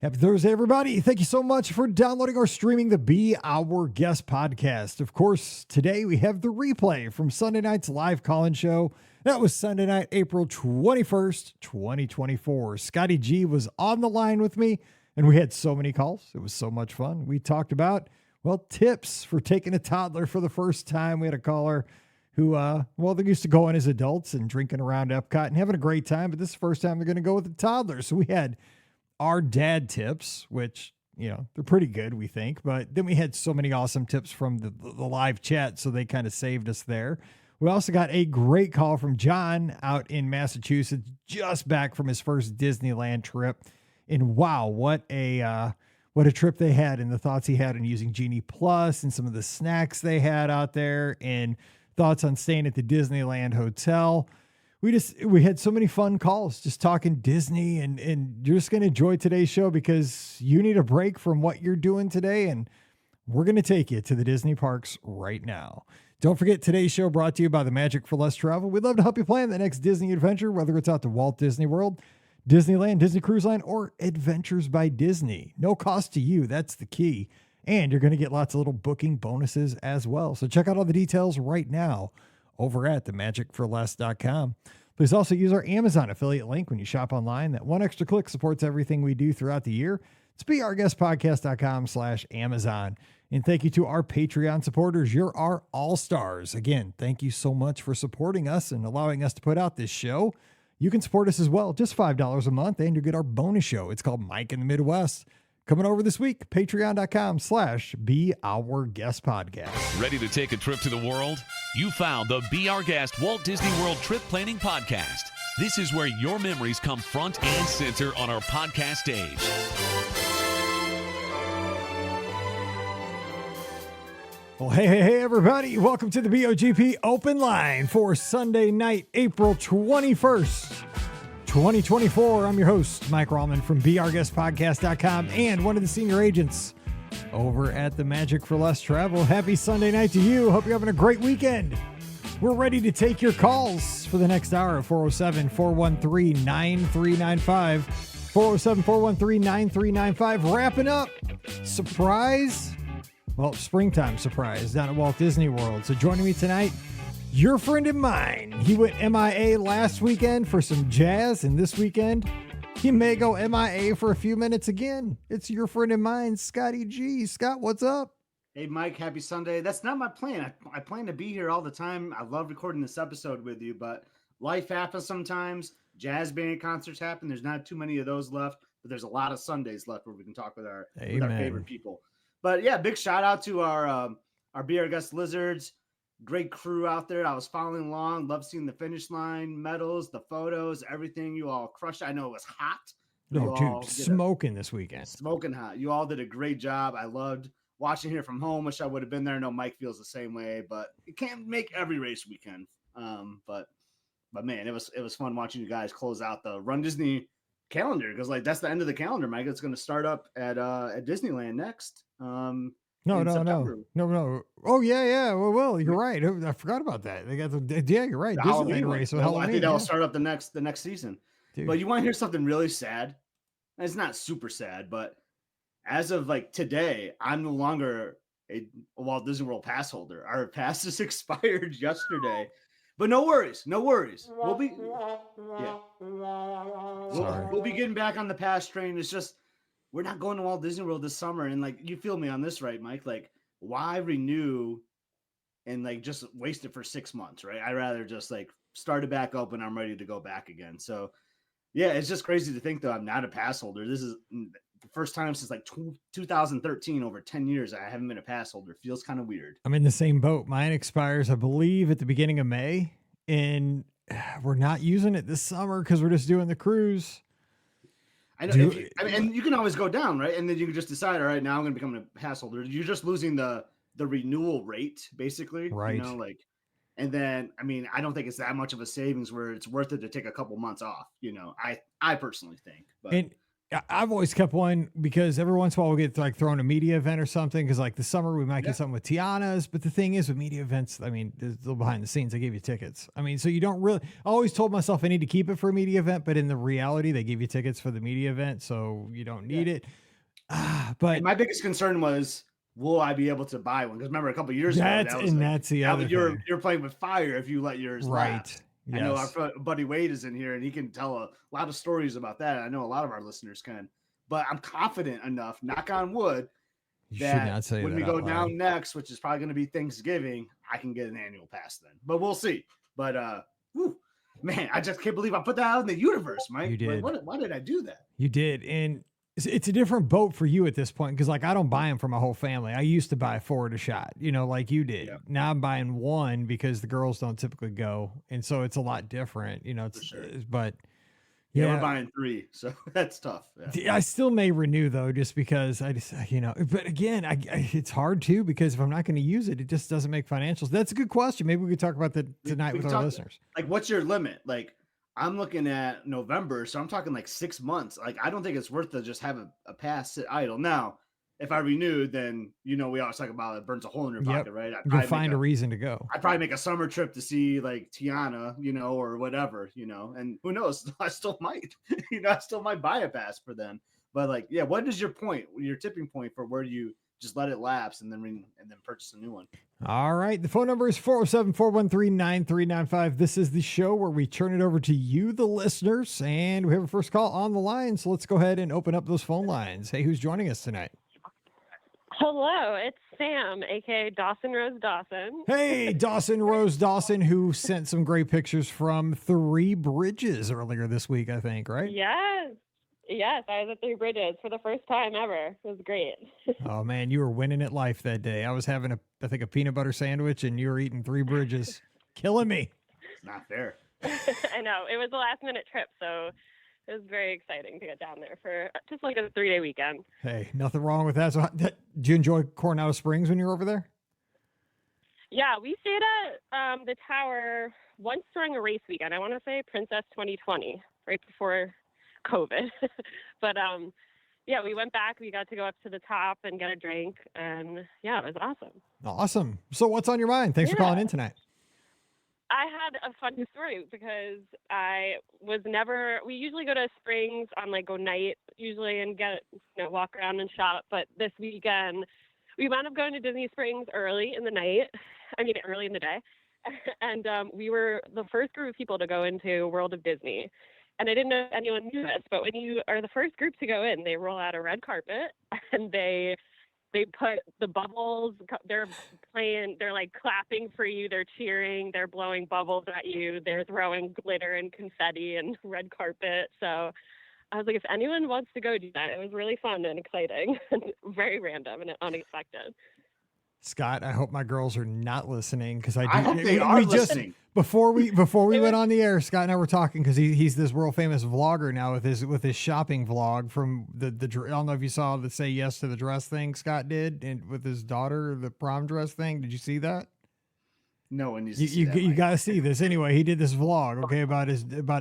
Happy Thursday, everybody. Thank you so much for downloading or streaming the Be Our Guest podcast. Of course, today we have the replay from Sunday night's live call-in show. That was Sunday night, April 21st, 2024. Scotty G was on the line with me, and we had so many calls. It was so much fun. We talked about, tips for taking a toddler for the first time. We had a caller who, they're used to going as adults and drinking around Epcot and having a great time, but this is the first time they're going to go with a toddler. So we had our dad tips, which, they're pretty good, we think. But then we had so many awesome tips from the live chat, so they kind of saved us there. We also got a great call from John out in Massachusetts, just back from his first Disneyland trip. And wow, what a trip they had, and the thoughts he had on using Genie Plus and some of the snacks they had out there, and thoughts on staying at the Disneyland Hotel. We had so many fun calls just talking Disney, and you're just going to enjoy today's show because you need a break from what you're doing today. And we're going to take you to the Disney parks right now. Don't forget, today's show brought to you by the Magic for Less Travel. We'd love to help you plan the next Disney adventure, whether it's out to Walt Disney World, Disneyland, Disney Cruise Line, or Adventures by Disney. No cost to you. That's the key. And you're going to get lots of little booking bonuses as well. So check out all the details right now over at themagicforless.com. Please also use our Amazon affiliate link when you shop online. That one extra click supports everything we do throughout the year. It's beourguestpodcast.com/Amazon. And thank you to our Patreon supporters. You're our all-stars. Again, thank you so much for supporting us and allowing us to put out this show. You can support us as well, just $5 a month, and you get our bonus show. It's called Mike in the Midwest. Coming over this week, patreon.com/beourguestpodcast. Ready to take a trip to the world? You found the Be Our Guest Walt Disney World Trip Planning Podcast. This is where your memories come front and center on our podcast stage. Well, hey, everybody. Welcome to the BOGP Open Line for Sunday night, April 21st. 2024. I'm your host, Mike Rallman from beourguestpodcast.com and one of the senior agents over at the Magic for Less Travel. Happy Sunday night to you. Hope you're having a great weekend. We're ready to take your calls for the next hour at 407-413-9395. 407-413-9395. Wrapping up. Surprise. Springtime surprise down at Walt Disney World. So joining me tonight, your friend and mine. He went MIA last weekend for some jazz, and this weekend he may go MIA for a few minutes again. It's your friend and mine, Scotty G. Scott, what's up? Hey, Mike, happy Sunday. That's not my plan. I plan to be here all the time. I love recording this episode with you, but life happens sometimes. Jazz band concerts happen. There's not too many of those left, but there's a lot of Sundays left where we can talk with our favorite people. But yeah, big shout out to our Be Our Guest Lizards. Great crew out there. I was following along. Love seeing the finish line, medals, the photos, everything. You all crushed. I know it was hot. No, dude, smoking this weekend. Smoking hot. You all did a great job. I loved watching here from home. Wish I would have been there. I know Mike feels the same way, but you can't make every race weekend. But man, it was fun watching you guys close out the Run Disney calendar, because that's the end of the calendar, Mike. It's going to start up at Disneyland next. No. Oh, yeah. Well, you're right. I forgot about that. They got you're right. The Disneyland race. So I think that'll start up the next season. Dude. But you want to hear something really sad? It's not super sad, but as of today, I'm no longer a Walt Disney World pass holder. Our pass is expired yesterday. But no worries. We'll be getting back on the pass train. It's just, we're not going to Walt Disney World this summer. And you feel me on this, right, Mike? Why renew and just waste it for 6 months, right? I'd rather just start it back up when I'm ready to go back again. So yeah, it's just crazy to think though I'm not a pass holder. This is the first time since 2013, over 10 years, I haven't been a pass holder. Feels kind of weird. I'm in the same boat. Mine expires, I believe, at the beginning of May, and we're not using it this summer because we're just doing the cruise. I know. And you can always go down, right? And then you can just decide, all right, now I'm going to become a pass holder. You're just losing the renewal rate, basically. Right. And then, I don't think it's that much of a savings where it's worth it to take a couple months off. I personally think. But I've always kept one because every once in a while we'll get like thrown a media event or something. Cause like the summer we might get something with Tiana's, but the thing is with media events, I mean, there's a little behind the scenes, they give you tickets. I mean, so you don't really, I always told myself I need to keep it for a media event, but in the reality, they give you tickets for the media event. So you don't need it. But and my biggest concern was, will I be able to buy one? Because remember a couple of years ago, that's the other thing. You're playing with fire if you let yours lapse. Yes. I know our buddy Wade is in here and he can tell a lot of stories about that. I know a lot of our listeners can, but I'm confident enough, knock on wood, that when we go down next, which is probably going to be Thanksgiving, I can get an annual pass then, but we'll see. But, man, I just can't believe I put that out in the universe, Mike. You did. Like, why did I do that? You did. And it's a different boat for you at this point. Cause like, I don't buy them for my whole family. I used to buy 4 at a shot, like you did. Yeah. Now I'm buying 1 because the girls don't typically go. And so it's a lot different, but we're buying 3. So that's tough. Yeah. I still may renew though, just because I just, but again, it's hard too, because if I'm not going to use it, it just doesn't make financials. That's a good question. Maybe we could talk about that tonight with our listeners. Like, what's your limit? Like, I'm looking at November, so I'm talking like 6 months. Like, I don't think it's worth to just have a pass sit idle. Now, if I renew, then, we always talk about it burns a hole in your pocket, right? You'll find a reason to go. I'd probably make a summer trip to see like Tiana, or whatever, and who knows? I still might, I still might buy a pass for them. But like, yeah, what is your tipping point for where you just let it lapse and then purchase a new one? All right. The phone number is 407-413-9395. This is the show where we turn it over to you, the listeners, and we have a first call on the line. So let's go ahead and open up those phone lines. Hey, who's joining us tonight? Hello, it's Sam, aka Dawson Rose Dawson. Hey, Dawson Rose Dawson, who sent some great pictures from 3 Bridges earlier this week, I think, right? Yes, I was at 3 Bridges for the first time ever. It was great. Oh, man, you were winning at life that day. I was having, I think, a peanut butter sandwich, and you were eating 3 Bridges. Killing me. It's not fair. I know. It was a last-minute trip, so it was very exciting to get down there for just like a 3-day weekend. Hey, nothing wrong with that. So, did you enjoy Coronado Springs when you were over there? Yeah, we stayed at the tower once during a race weekend. I want to say Princess 2020, right before COVID. But yeah, we went back. We got to go up to the top and get a drink, and yeah, it was awesome. Awesome. So what's on your mind? Thanks for calling in tonight. I had a fun story because we usually go to Springs on like go night usually and get, walk around and shop. But this weekend we wound up going to Disney Springs early in the day. And we were the first group of people to go into World of Disney. And I didn't know if anyone knew this, but when you are the first group to go in, they roll out a red carpet and they put the bubbles, they're playing, they're like clapping for you, they're cheering, they're blowing bubbles at you, they're throwing glitter and confetti and red carpet. So I was like, if anyone wants to go do that, it was really fun and exciting and very random and unexpected. Scott, I hope my girls are not listening because I hope they are listening. Before we went on the air, Scott and I were talking because he's this world famous vlogger now with his shopping vlog from the I don't know if you saw the Say Yes to the Dress thing Scott did and with his daughter, the prom dress thing. Did you see that? No one needs to see that, you got to see this. Anyway, he did this vlog, okay, about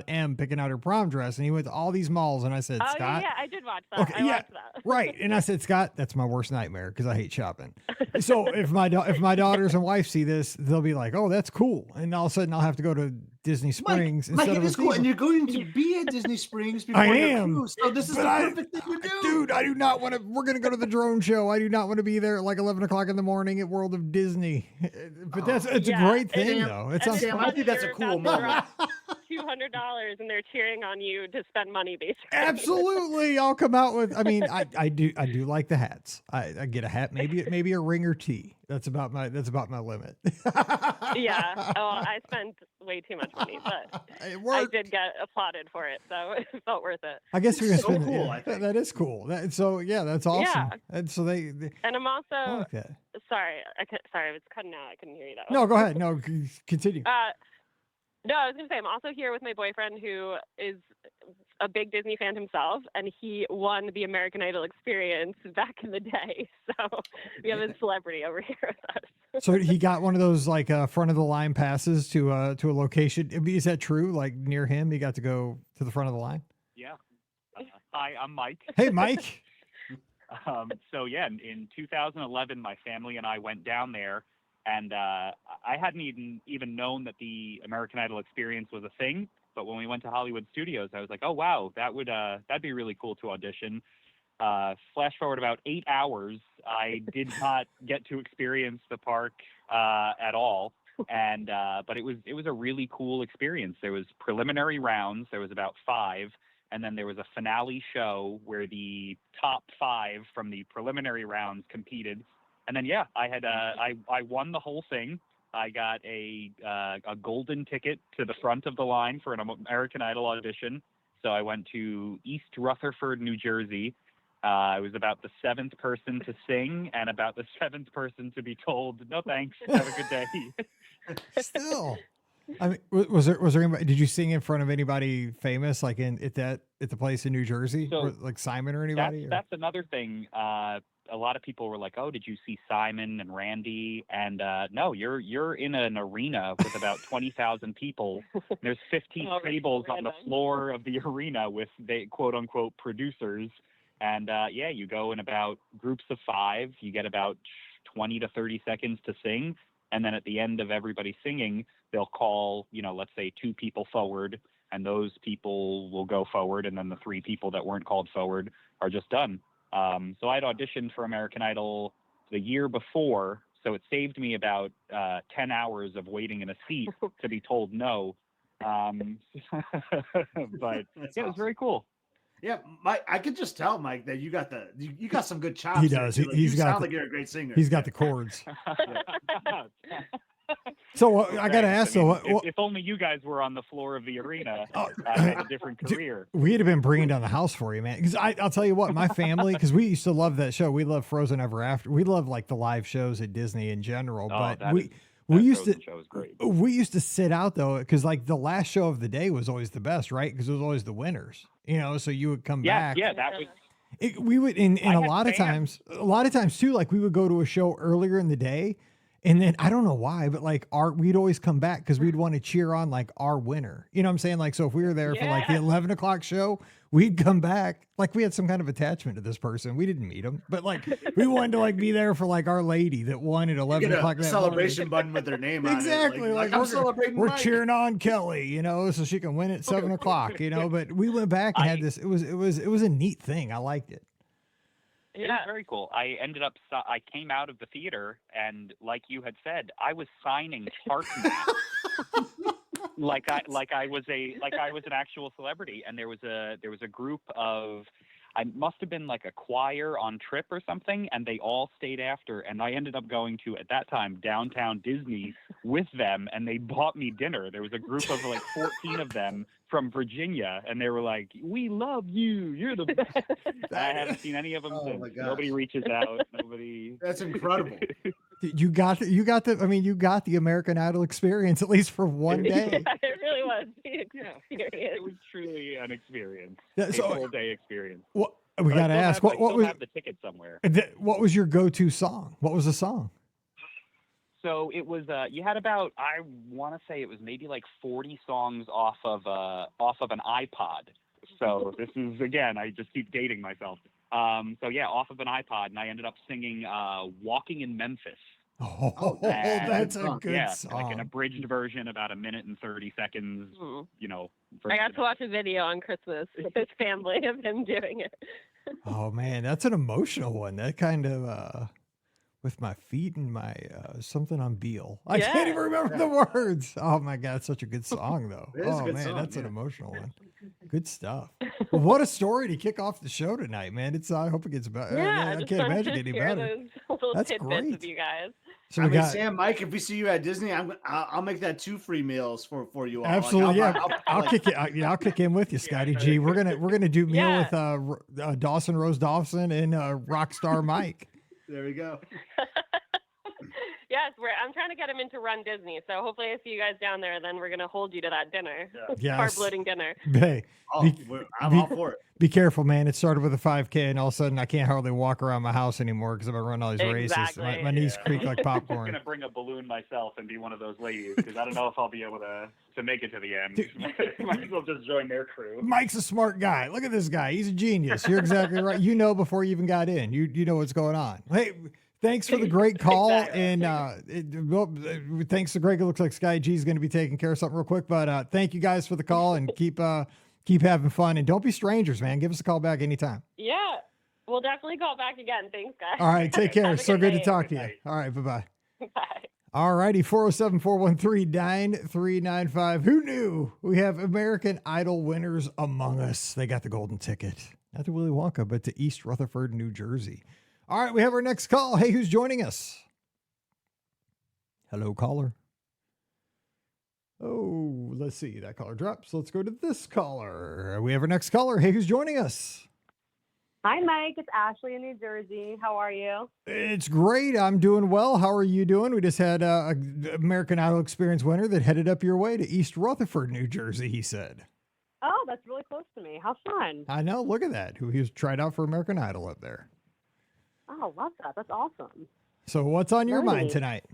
M picking out her prom dress, and he went to all these malls, and I said, Scott. Yeah, I did watch that. Okay, I watched that. Right. And I said, Scott, that's my worst nightmare because I hate shopping. So if my daughters and wife see this, they'll be like, oh, that's cool. And all of a sudden I'll have to go to Disney Springs instead of it is cool. And you're going to be at Disney Springs before your cruise. So this is the perfect thing to do. Dude, I do not want to. We're going to go to the drone show. I do not want to be there at like 11 o'clock in the morning at World of Disney. But it's a great thing, though. It sounds I think that's a cool moment. $200 and they're cheering on you to spend money, basically. Absolutely. I'll come out with, I do like the hats. I get a hat, maybe a ring or tee. That's about my limit. Yeah. Oh, I spent way too much money, but I did get applauded for it, so it felt worth it. I guess you're gonna spend cool. Yeah, that is cool. That's awesome. Yeah. And so they and I'm also I like that. Sorry, I was cutting out. I couldn't hear you though. No, go ahead. No, continue. No, I was going to say, I'm also here with my boyfriend who is a big Disney fan himself, and he won the American Idol experience back in the day. So we have a celebrity over here with us. So he got one of those like front of the line passes to a location. Is that true? Like near him, he got to go to the front of the line? Yeah. Hi, I'm Mike. Hey, Mike. So yeah, in 2011, my family and I went down there, and I hadn't even known that the American Idol experience was a thing. But when we went to Hollywood Studios, I was like, oh wow, that'd be really cool to audition. Flash forward about 8 hours, I did not get to experience the park at all. And but it was a really cool experience. There was preliminary rounds. There was about 5. And then there was a finale show where the top 5 from the preliminary rounds competed. And then, yeah, I won the whole thing. I got a golden ticket to the front of the line for an American Idol audition. So I went to East Rutherford, New Jersey. I was about the 7th person to sing and about the 7th person to be told, no thanks, have a good day. Still. I mean, was there anybody, did you sing in front of anybody famous, like at the place in New Jersey, So like Simon or anybody? That's another thing. A lot of people were like, "Oh, did you see Simon and Randy?" And no, you're in an arena with about 20,000 people. There's 15 tables on the floor of the arena with the quote unquote producers. And yeah, you go in about groups of 5. You get about 20 to 30 seconds to sing. And then at the end of everybody singing, they'll call, let's say 2 people forward, and those people will go forward. And then the 3 people that weren't called forward are just done. So I'd auditioned for American Idol the year before. So it saved me about 10 hours of waiting in a seat to be told no. But yeah, it was very cool. Yeah, Mike, I could just tell, Mike, that you got some good chops. He does. There, He's got sound like you're a great singer. He's got the chords. So I got to ask, if only you guys were on the floor of the arena, I had a different career. We'd have been bringing down the house for you, man. Because I'll tell you what, my family, because we used to love that show. We love Frozen Ever After. We love like the live shows at Disney in general. But we used to sit out though, because like the last show of the day was always the best, right? Because it was always the winners, so you would come back. Yeah, that was. We would, and a lot of times too, like we would go to a show earlier in the day. And then I don't know why, but like we'd always come back because we'd want to cheer on like our winner. You know what I'm saying? Like, so if we were there for like the 11 o'clock show, we'd come back. Like we had some kind of attachment to this person. We didn't meet him, but like we wanted to like be there for like our lady that won at 11 o'clock. That celebration button with their name on it. Exactly. Like I'm celebrating. We're cheering on Kelly, so she can win at 7 o'clock, but we went back and had this. It was a neat thing. I liked it. It was very cool. I came out of the theater and, like you had said, I was signing heart maps. like I was an actual celebrity. And there was a group of, I must have been like a choir on trip or something, and they all stayed after. And I ended up going to, at that time, downtown Disney with them, and they bought me dinner. There was a group of like 14 of them from Virginia, and they were like, "We love you. You're the best." I haven't seen any of them since. Nobody reaches out. Nobody. That's incredible. You got the American Idol experience, at least for one day. Yeah, it really was the experience. It was truly an experience. A full day experience. What we got to ask? What was have the ticket somewhere? What was your go-to song? What was the song? So it was. You had about, I want to say it was maybe like 40 songs off of an iPod. So this is, again, I just keep dating myself. So yeah, off of an iPod, and I ended up singing "Walking in Memphis." Oh, that's a good song. Like an abridged version, about 1 minute and 30 seconds. I got to watch a video on Christmas with his family of him doing it. Oh man, that's an emotional one. That kind of with my feet and my something on Beale. I can't even remember the words. Oh my God, it's such a good song though. Oh man, that's an emotional one. Good stuff. Well, what a story to kick off the show tonight, man. I hope it gets better. Yeah, I can't imagine getting better. That's great. With you guys. So Sam, Mike, if we see you at Disney, I'll make that 2 free meals for you all. Absolutely, I'll kick it. I'll kick in with you, Scotty G. We're gonna do meal with Dawson Rose Dawson and Rockstar Mike. There we go. Yes, I'm trying to get him into Run Disney. So hopefully I see you guys down there. Then we're going to hold you to that dinner. Yeah. Carb loading dinner. Hey, Oh, I'm all for it. be careful, man. It started with a 5K, and all of a sudden I can't hardly walk around my house anymore because I've been running all these races. Exactly. My knees creak like I'm popcorn. going to bring a balloon myself and be one of those ladies because I don't know if I'll be able to make it to the end. Might as well just join their crew. Mike's a smart guy. Look at this guy. He's a genius. You're exactly right. You know before you even got in. You know what's going on. Hey, thanks for the great call. Exactly. And thanks to Greg. It looks like Sky G is going to be taking care of something real quick. But thank you guys for the call and keep having fun. And don't be strangers, man. Give us a call back anytime. Yeah, we'll definitely call back again. Thanks, guys. All right. Take care. Have a So good to night. talk to you. All right. Bye-bye. Bye. All righty, 407-413-9395. Who knew we have American Idol winners among us? They got the golden ticket. Not to Willy Wonka, but to East Rutherford, New Jersey. All right, we have our next call. Hey, who's joining us? Hello, caller. Oh, let's see. That caller drops. Let's go to this caller. We have our next caller. Hey, who's joining us? Hi, Mike. It's Ashley in New Jersey. How are you? It's great. I'm doing well. How are you doing? We just had a American Idol Experience winner that headed up your way to East Rutherford, New Jersey, he said. Oh, that's really close to me. How fun. I know. Look at that. He was tried out for American Idol up there. Oh, love that. That's awesome. So what's on your mind Nice. tonight?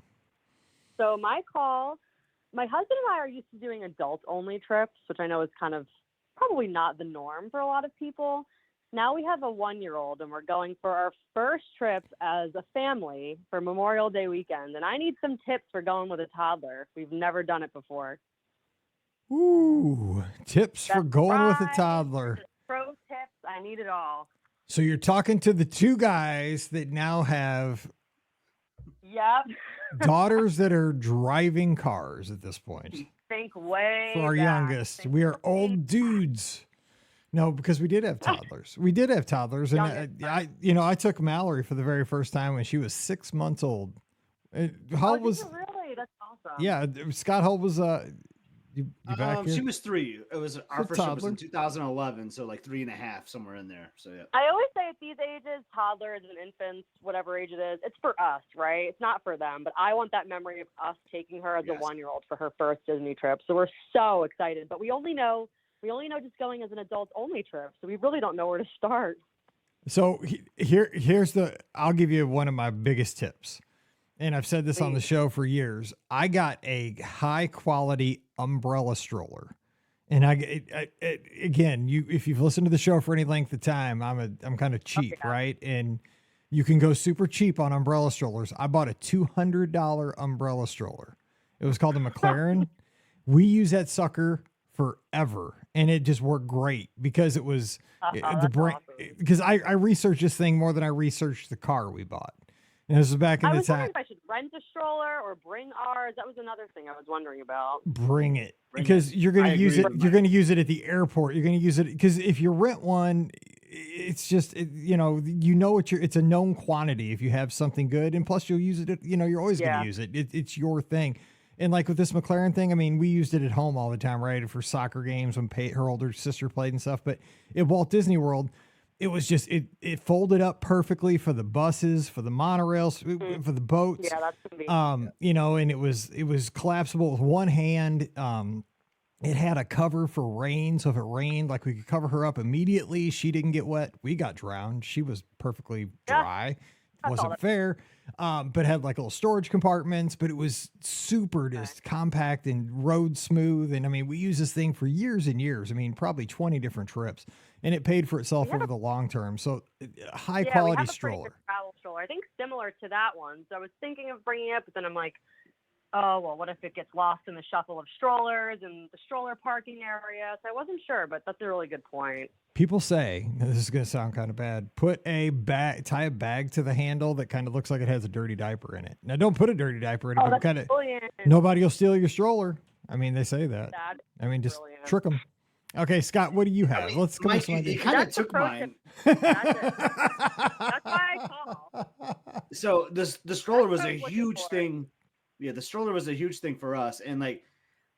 So my husband and I are used to doing adult-only trips, which I know is kind of probably not the norm for a lot of people. Now we have a 1-year-old, and we're going for our first trip as a family for Memorial Day weekend. And I need some tips for going with a toddler. We've never done it before. Ooh, tips for That's going with a right. toddler. Pro tips. I need it all. So you're talking to the two guys that now have Yep. daughters that are driving cars at this point. Think way For our back. youngest, Think we are way old dudes. No, because we did have toddlers. We did have toddlers, and I took Mallory for the very first time when she was 6 months old. How old did was? you really? That's awesome. Yeah, Scott. How old was? You back here? She was 3. It was our So first trip was toddler. in 2011, so like 3.5, somewhere in there. So yeah. I always say at these ages, toddlers and infants, whatever age it is, it's for us, right? It's not for them. But I want that memory of us taking her as Yes. a 1-year-old for her first Disney trip. So we're so excited. But we only know just going as an adult-only trip. So we really don't know where to start. So here's I'll give you one of my biggest tips. And I've said this on the show for years. I got a high quality umbrella stroller. And again, if you've listened to the show for any length of time, I'm kind of cheap, yeah. right? And you can go super cheap on umbrella strollers. I bought a $200 umbrella stroller. It was called a McLaren. We use that sucker forever, and it just worked great because it was the brand. Awesome. Because I researched this thing more than I researched the car we bought. And this was back in I the was time. wondering if I should rent a stroller or bring ours. That was another thing I was wondering about. Bring it Bring because it. you're going I to use agree it. with You're Mike. going to use it at the airport. You're going to use it because if you rent one, it's just it's a known quantity if you have something good, and plus you'll use it. You're always going Yeah. to use it. It's your thing. And like with this McLaren thing, I mean, we used it at home all the time, right? For soccer games when her older sister played and stuff. But at Walt Disney World, it was just it folded up perfectly for the buses, for the monorails, for the boats. Yeah, that's gonna be. And it was collapsible with one hand. It had a cover for rain, so if it rained, like we could cover her up immediately. She didn't get wet. We got drowned. She was perfectly dry. Wasn't fair. But had like little storage compartments, but it was super just compact and road smooth. And I mean, we used this thing for years and years. I mean, probably 20 different trips, and it paid for itself over the long term. So high we quality have a pretty stroller. good travel stroller. I think similar to that one. So I was thinking of bringing it, but then I'm like, oh, well, what if it gets lost in the shuffle of strollers and the stroller parking area? So I wasn't sure, but that's a really good point. People say, this is going to sound kind of bad, tie a bag to the handle that kind of looks like it has a dirty diaper in it. Now, don't put a dirty diaper in it, Oh, but that's brilliant. nobody will steal your stroller. I mean, they say that. That I mean, just brilliant. trick them. Okay, Scott, what do you have? Let's come Mike, to you kind of That's the took pro mine. That's why I call. So the stroller was what I a was looking huge for. thing. Yeah, the stroller was a huge thing for us, and like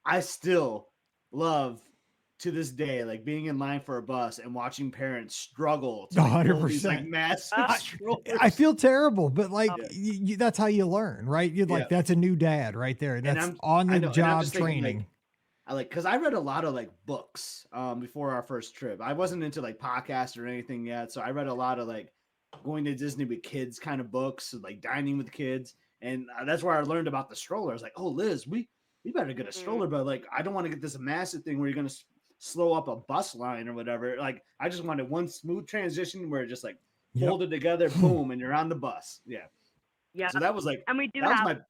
I still love to this day, like being in line for a bus and watching parents struggle to 100%. massive strollers. I feel terrible, but like Yeah. that's how you learn, right? You're like, that's a new dad right there. That's on the job training. Because I read a lot of like books before our first trip. I wasn't into like podcasts or anything yet, so I read a lot of like going to Disney with kids kind of books, like dining with kids, and that's where I learned about the stroller. I was like, oh, Liz, we better get a stroller, but like I don't want to get this massive thing where you're gonna slow up a bus line or whatever. Like I just wanted one smooth transition where it just like folded together, boom, and you're on the bus. Yeah. So that was like, and we do that have was my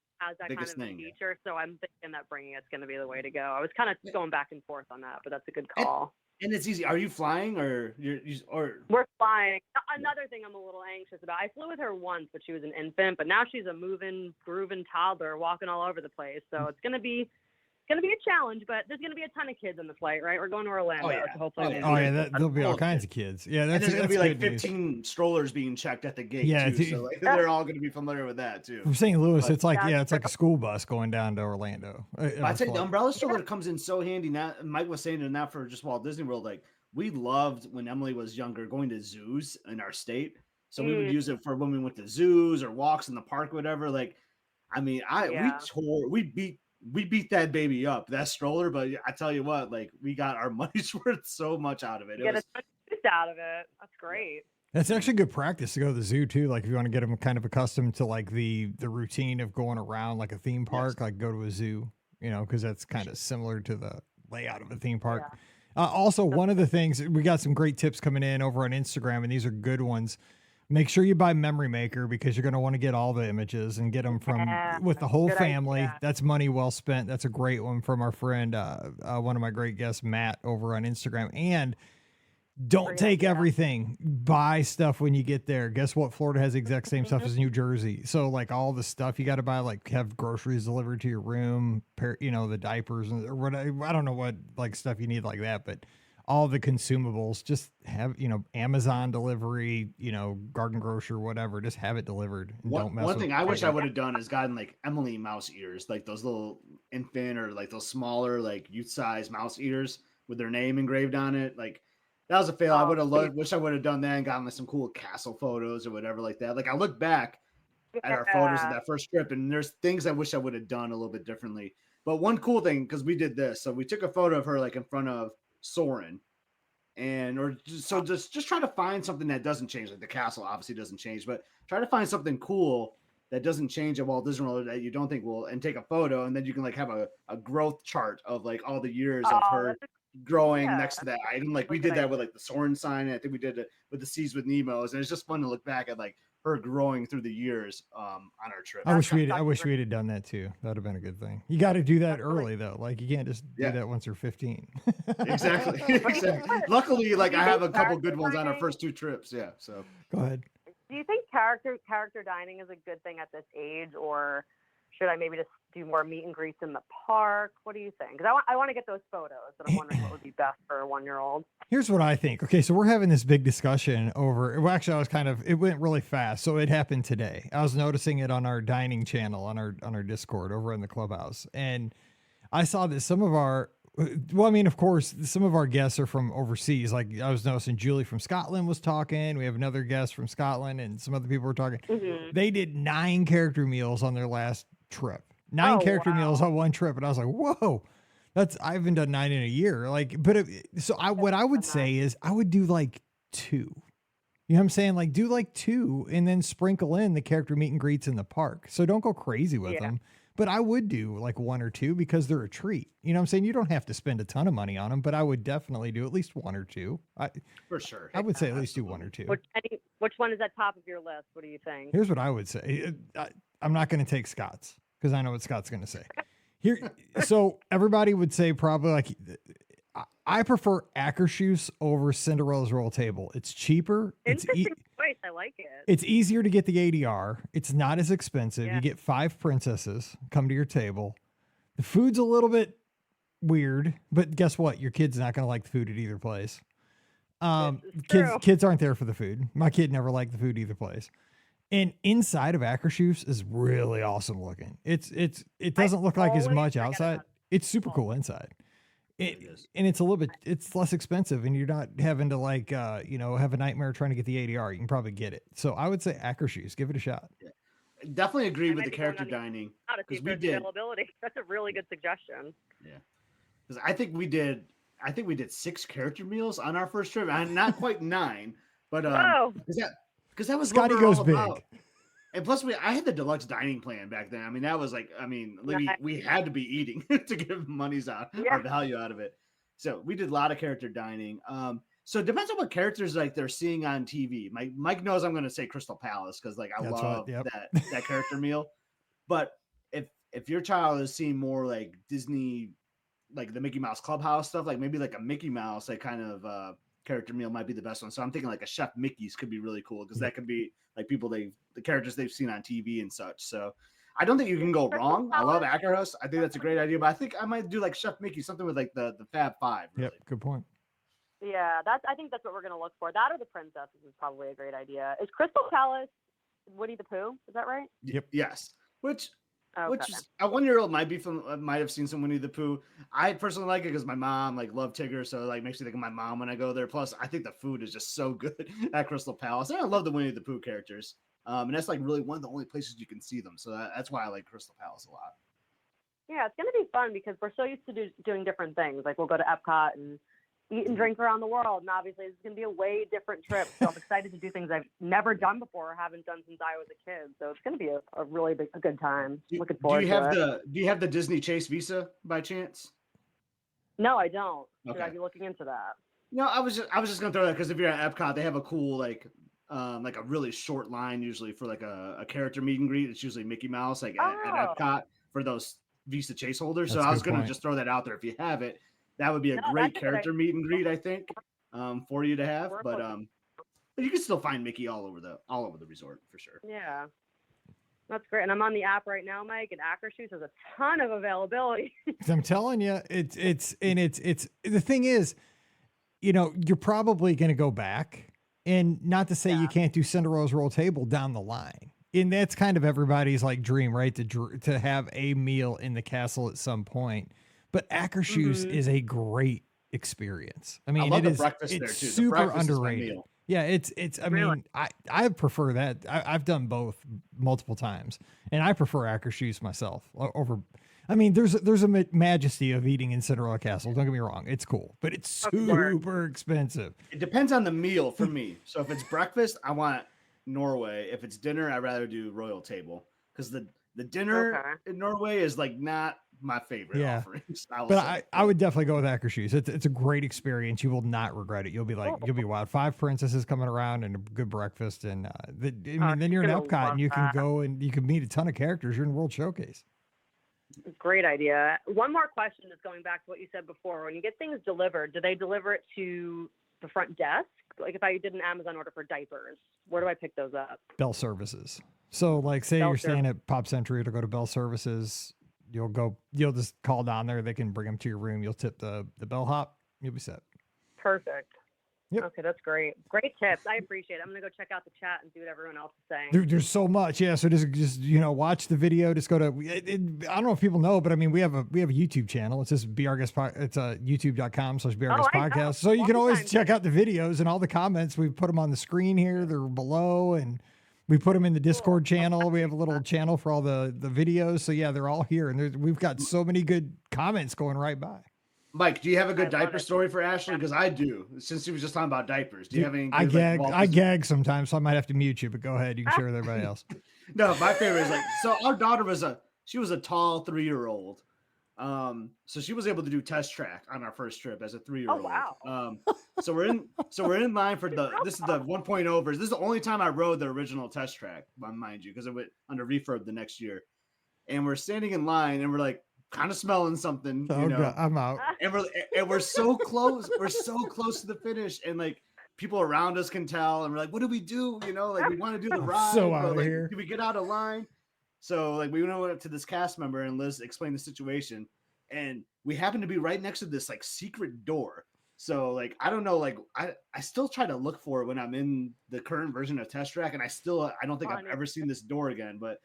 that biggest kind of thing. feature, so I'm thinking that bringing it's going to be the way to go. I was kind of going back and forth on that, but that's a good call. And it's easy. Are you flying or We're flying? Another thing I'm a little anxious about. I flew with her once, but she was an infant. But now she's a moving, grooving toddler, walking all over the place. So it's gonna be a challenge. But there's gonna be a ton of kids on the flight, right? We're going to Orlando. So hopefully there'll be all kinds of kids. Yeah, and there's gonna be like 15 strollers being checked at the gate. Yeah, too. So like, they're all gonna be familiar with that too. From St. Louis, it's like it's like a school bus going down to Orlando. I tell you, the umbrella stroller comes in so handy. Now, Mike was saying it, not for just Walt Disney World. Like we loved when Emily was younger going to zoos in our state, so we would use it for when we went to zoos or walks in the park, whatever. Like, I mean, we beat that baby up, that stroller. But I tell you what, like we got our money's worth so much out of it. Get a ton out of it. That's great. That's actually good practice to go to the zoo too. Like if you want to get them kind of accustomed to like the routine of going around like a theme park, like go to a zoo, because that's kind of similar to the layout of a theme park. Yeah. Also, one of the things, we got some great tips coming in over on Instagram, and these are good ones. Make sure you buy Memory Maker because you're going to want to get all the images and get them from with the whole family. Idea. That's money well spent. That's a great one from our friend, one of my great guests, Matt, over on Instagram. And don't take everything. Buy stuff when you get there. Guess what? Florida has the exact same stuff as New Jersey. So like all the stuff you got to buy, like have groceries delivered to your room, the diapers or whatever. I don't know what like stuff you need like that, but all the consumables, just have, Amazon delivery, Garden Grocer, whatever, just have it delivered. And don't mess one thing I wish I would have done is gotten like Emily mouse ears, like those little infant or like those smaller, like youth size mouse ears with their name engraved on it. Like, that was a fail. I would have wish I would have done that and gotten like some cool castle photos or whatever like that. Like I look back at our photos of that first trip, and there's things I wish I would have done a little bit differently. But one cool thing, because we did this, so we took a photo of her like in front of Soarin', just try to find something that doesn't change. Like the castle obviously doesn't change, but try to find something cool that doesn't change at Walt Disney World that you don't think will, and take a photo, and then you can like have a growth chart of like all the years of her growing next to that item. Like we did that with like the Soarin' sign, and I think we did it with the Seas with Nemo's, and it's just fun to look back at like her growing through the years on our trip. I wish we had done that too. That'd have been a good thing. You got to do that early though. Like you can't just do that once you're 15. Exactly. Luckily, like I have a couple good ones on our first two trips. Yeah. So go ahead. Do you think character dining is a good thing at this age, or should I maybe just do more meet and greets in the park? What do you think? Because I want to get those photos, but I'm wondering what would be best for a 1-year-old. Here's what I think. Okay, so we're having this big discussion over. Well, actually, it went really fast, so it happened today. I was noticing it on our dining channel on our Discord over in the clubhouse, and I saw that some of our. Well, I mean, of course, some of our guests are from overseas. Like I was noticing Julie from Scotland was talking. We have another guest from Scotland, and some other people were talking. Mm-hmm. They did 9 character meals on their last trip. 9 character meals on one trip, and I was like, "Whoa, I haven't done 9 in a year." Like, but what I would say is I would do like 2. You know what I'm saying? Like do like 2, and then sprinkle in the character meet and greets in the park. So don't go crazy with them. But I would do like 1 or 2 because they're a treat. You know what I'm saying? You don't have to spend a ton of money on them, but I would definitely do at least 1 or 2. For sure. I would say at least do 1 or 2. Which one is at top of your list? What do you think? Here's what I would say. I'm not going to take Scott's because I know what Scott's going to say. So everybody would say probably like, I prefer Akershus over Cinderella's Royal Table. It's cheaper. Interesting choice. I like it. It's easier to get the ADR. It's not as expensive. Yeah. You get 5 princesses come to your table. The food's a little bit weird, but guess what? Your kid's not going to like the food at either place. Kids aren't there for the food. My kid never liked the food either place. And inside of Akershus is really awesome looking. It doesn't look like as much outside. It's super cool inside. It, It is. and it's a little bit, it's less expensive, and you're not having to like, have a nightmare trying to get the ADR. You can probably get it. So I would say Akershus, give it a shot. Definitely agree I with might the be going character on the dining How to see because if we there's did. availability. That's a really good suggestion. Yeah, because I think we did. I think we did 6 character meals on our first trip, and not quite 9, but Whoa. because that was Scotty what we were goes all big. about. And plus, I had the deluxe dining plan back then. I mean, that was like, we had to be eating to give our value out of it. So we did a lot of character dining. So it depends on what characters like they're seeing on TV. Mike knows I'm going to say Crystal Palace because like I That's love right, yep. that character meal. But if your child is seeing more like Disney, like the Mickey Mouse Clubhouse stuff, like maybe like a Mickey Mouse like kind of character meal might be the best one. So I'm thinking like a Chef Mickey's could be really cool because that could be like the characters they've seen on TV and such. So I don't think you can go wrong. I love Akershus. I think that's a great idea, but I think I might do like Chef Mickey, something with like the Fab Five. Really. Yep, good point. Yeah, I think that's what we're gonna look for. That or the princesses is probably a great idea. Is Crystal Palace Winnie the Pooh? Is that right? Yep. Yes. Which Okay. a 1-year-old might have seen some Winnie the Pooh. I personally like it because my mom like loved Tigger, so like makes me think of my mom when I go there. Plus, I think the food is just so good at Crystal Palace, and I love the Winnie the Pooh characters. And that's like really one of the only places you can see them. So that's why I like Crystal Palace a lot. Yeah, it's gonna be fun because we're so used to doing different things. Like we'll go to Epcot and eat and drink around the world, and obviously it's gonna be a way different trip. So I'm excited to do things I've never done before or haven't done since I was a kid. So it's gonna be a really a good time. Looking forward to it. Do you have the Disney Chase Visa by chance? No, I don't. Should I Okay. be looking into that? No, I was just gonna throw that because if you're at Epcot, they have a cool like a really short line usually for like a character meet and greet. It's usually Mickey Mouse like at Epcot for those Visa Chase holders. That's So a I was good gonna point. just throw that out there. If you have it, that would be a No, great that's a good character meet and greet, I think, for you to have. We're But looking. but you can still find Mickey all over the resort for sure. Yeah. That's great. And I'm on the app right now, Mike, and Akershus has a ton of availability. 'Cause I'm telling you, it's the thing is, you're probably going to go back, and not to say you can't do Cinderella's roll table down the line. And that's kind of everybody's like dream, right? To have a meal in the castle at some point. But Akershus is a great experience. I mean, I love the it's breakfast there, too. The super breakfast is my underrated. meal. Yeah, I mean, I prefer that. I've done both multiple times, and I prefer Akershus myself over. I mean, there's a majesty of eating in Cinderella Castle. Don't get me wrong, it's cool, but it's super expensive. It depends on the meal for me. So if it's breakfast, I want Norway. If it's dinner, I'd rather do Royal Table because the dinner in Norway is like not my favorite offerings. But I would definitely go with Akershus. It's a great experience. You will not regret it. You'll be wild. 5 princesses coming around and a good breakfast, and then you're in Epcot and you can go and you can meet a ton of characters. You're in World Showcase. Great idea. One more question is going back to what you said before. When you get things delivered, do they deliver it to the front desk? Like if I did an Amazon order for diapers, where do I pick those up? Bell Services. So like say you're staying at Pop Century to go to Bell Services, you'll just call down there. They can bring them to your room. You'll tip the bellhop. You'll be set. Perfect. Yep. Okay, that's great. Great tips. I appreciate it. I'm gonna go check out the chat and see what everyone else is saying. There's so much. Yeah. So just watch the video. Just go to, I don't know if people know, but I mean, we have a YouTube channel. It's just Be Our Guest It's youtube.com/Be Our Guest Podcast. So you can always check out the videos and all the comments. We put them on the screen here. They're below, and we put them in the Discord channel. We have a little channel for all the videos. So yeah, they're all here, and we've got so many good comments going right by. Mike, do you have a good diaper story for Ashley? Because I do. Since he was just talking about diapers, do you have any? I gag sometimes, so I might have to mute you. But go ahead, you can share with everybody else. No, my favorite is so our daughter was a tall 3-year-old. So she was able to do test track on our first trip as a 3-year-old. Oh wow. So we're in line for this is the 1.0 version. This is the only time I rode the original test track, mind you, because it went under refurb the next year. And we're standing in line and we're like kind of smelling something, God, I'm out. And we're so close. We're so close to the finish, and like people around us can tell, and we're like, what do we do? Like we want to do the ride. So out but, of like, here. do we get out of line? So like we went up to this cast member and Liz explained the situation, and we happened to be right next to this like secret door. So like I don't know, like I still try to look for it when I'm in the current version of Test Track, and I don't think I've ever seen this door again. But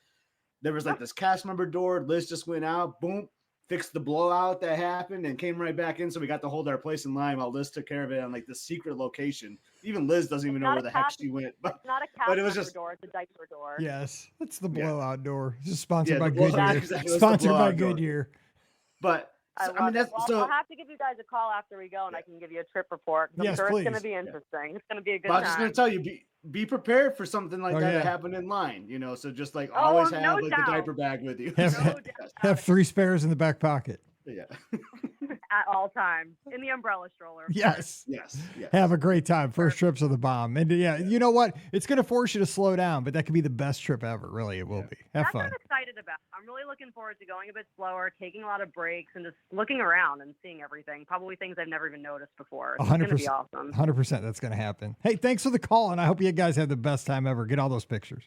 there was like this cast member door. Liz just went out, boom, fixed the blowout that happened and came right back in. So we got to hold our place in line while Liz took care of it on like the secret location. Even Liz doesn't even know where the heck she went. But It's not a but it was cat just door, it's a diaper door. Yes, that's the Yeah. blowout door. This is sponsored Yeah, by the blowout- Goodyear. exactly, it was the Sponsored by blowout door. Goodyear. but I so, love I mean it. that's Well, so I'll have to give you guys a call after we go, and I can give you a trip report. I'm Yes, sure it's going please. to be interesting. It's going to be a good but I time. was just gonna tell you, be prepared for something like Oh, that yeah. to happen in line, you know. So just like Oh, always have no like doubt. the diaper bag with you. Have, No doubt. have 3 spares in the back pocket. Yeah. At all times in the umbrella stroller. Yes. Yes. Yes. Have a great time. First trips are the bomb. And yeah, you know what? It's going to force you to slow down, but that could be the best trip ever. Really, it will be. Have That's what fun. I'm excited about. I'm really looking forward to going a bit slower, taking a lot of breaks, and just looking around and seeing everything. Probably things I've never even noticed before. It's going to be 100%. awesome. 100% that's going to happen. Hey, thanks for the call, and I hope you guys have the best time ever. Get all those pictures.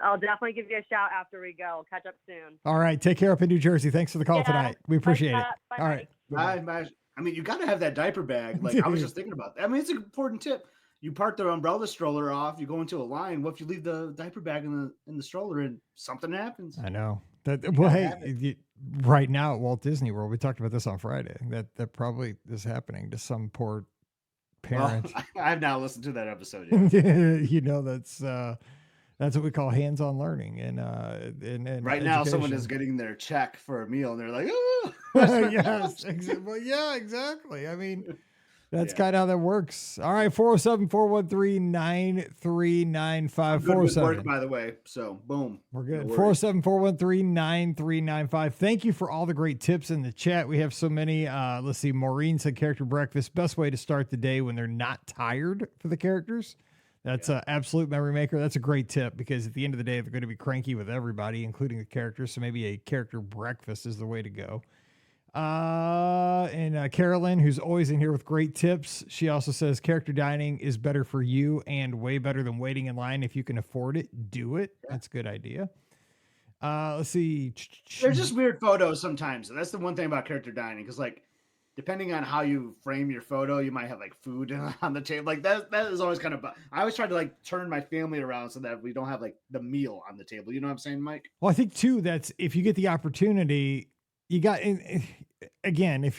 I'll definitely give you a shout after we go. Catch up soon. All right. Take care up in New Jersey. Thanks for the call Yeah. tonight. We appreciate it. Pat. Bye, All right. Bye-bye. I mean, you got to have that diaper bag. Like I was just thinking about that. I mean, it's an important tip. You park the umbrella stroller off. You go into a line. What if you leave the diaper bag in the stroller and something happens? I know. Well, hey, right now at Walt Disney World, we talked about this on Friday. That probably is happening to some poor parent. Well, I've now listened to that episode. Yeah. You know, that's what we call hands-on learning. And Right now, someone education. is getting their check for a meal, and they're like, "Oh, Yes, well, yeah, exactly. I mean, that's kind of how that works. All right, 407-413-9395. good with work, 407. by the way." So, boom, We're good. No worries. 407-413-9395. Thank you for all the great tips in the chat. We have so many. Let's see. Maureen said character breakfast. Best way to start the day when they're not tired for the characters. That's an absolute memory maker. That's a great tip because at the end of the day, they're going to be cranky with everybody, including the characters. So maybe a character breakfast is the way to go. And Carolyn, who's always in here with great tips. She also says character dining is better for you and way better than waiting in line. If you can afford it, do it. That's a good idea. Let's see. They're just weird photos sometimes. That's the one thing about character dining, because like, depending on how you frame your photo, you might have like food on the table. Like that is always kind of. I always try to like turn my family around so that we don't have like the meal on the table. You know what I'm saying, Mike? Well, I think too, that's if you get the opportunity, you got, again,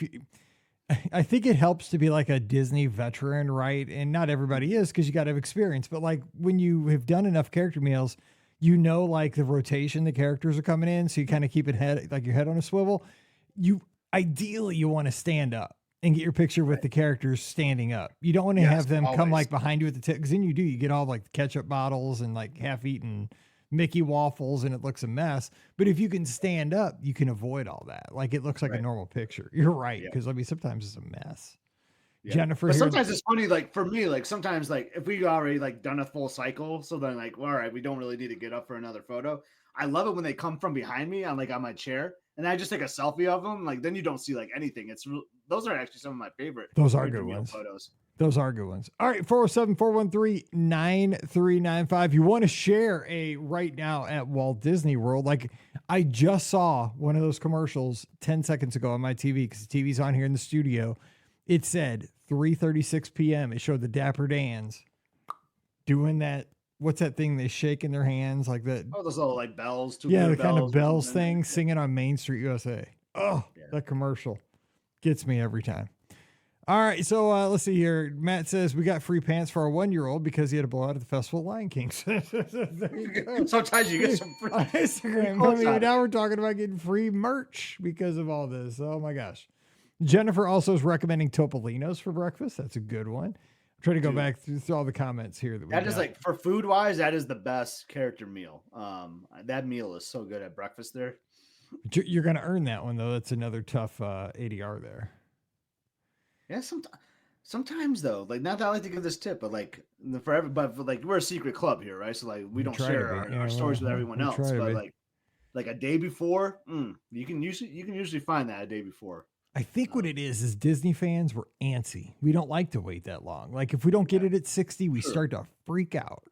I think it helps to be like a Disney veteran, right? And not everybody is because you got to have experience. But like when you have done enough character meals, you know, like the rotation, the characters are coming in. So you kind of keep it like your head on a swivel. Ideally, you want to stand up and get your picture with the characters standing up. You don't want to have them come always. like behind you at the tip, because then you get all like ketchup bottles and like half-eaten Mickey waffles and it looks a mess. But if you can stand up, you can avoid all that. Like it looks like a normal picture. You're right, because I mean sometimes it's a mess. Yeah. Jennifer, but here- sometimes it's funny. Like for me, like sometimes like if we already like done a full cycle, so then like, well, all right, we don't really need to get up for another photo. I love it when they come from behind me on my chair, and I just take a selfie of them. Like then you don't see like anything. Those are actually some of my favorite. Those are character good meal ones. Photos. Those are good ones. All right, 407-413-9395. You want to share a right now at Walt Disney World. Like I just saw one of those commercials 10 seconds ago on my TV because the TV's on here in the studio. It said 3:36 p.m. It showed the Dapper Dans doing that. What's that thing they shake in their hands like that? Oh, those little like bells. Yeah, the kind of bells and- thing singing on Main Street, USA. Oh, that commercial gets me every time. All right, so let's see here. Matt says we got free pants for our 1-year-old because he had a blowout at the festival at Lion King. There you go. Sometimes you get some free On Instagram. I mean, now we're talking about getting free merch because of all this. Oh my gosh. Jennifer also is recommending Topolino's for breakfast. That's a good one. I'm trying to go back through all the comments here that we That got. is like for food wise, that is the best character meal. That meal is so good at breakfast there. You're going to earn that one though. That's another tough ADR there. Yeah, sometimes though, like not that I like to give this tip, but like but like we're a secret club here, right? So like we don't try to share be. our, Yeah, our stories with we everyone try else. to But be. like a day before, you can usually find that a day before. I think what it is Disney fans, we're antsy. We don't like to wait that long. Like if we don't get it at 60, we start to freak out.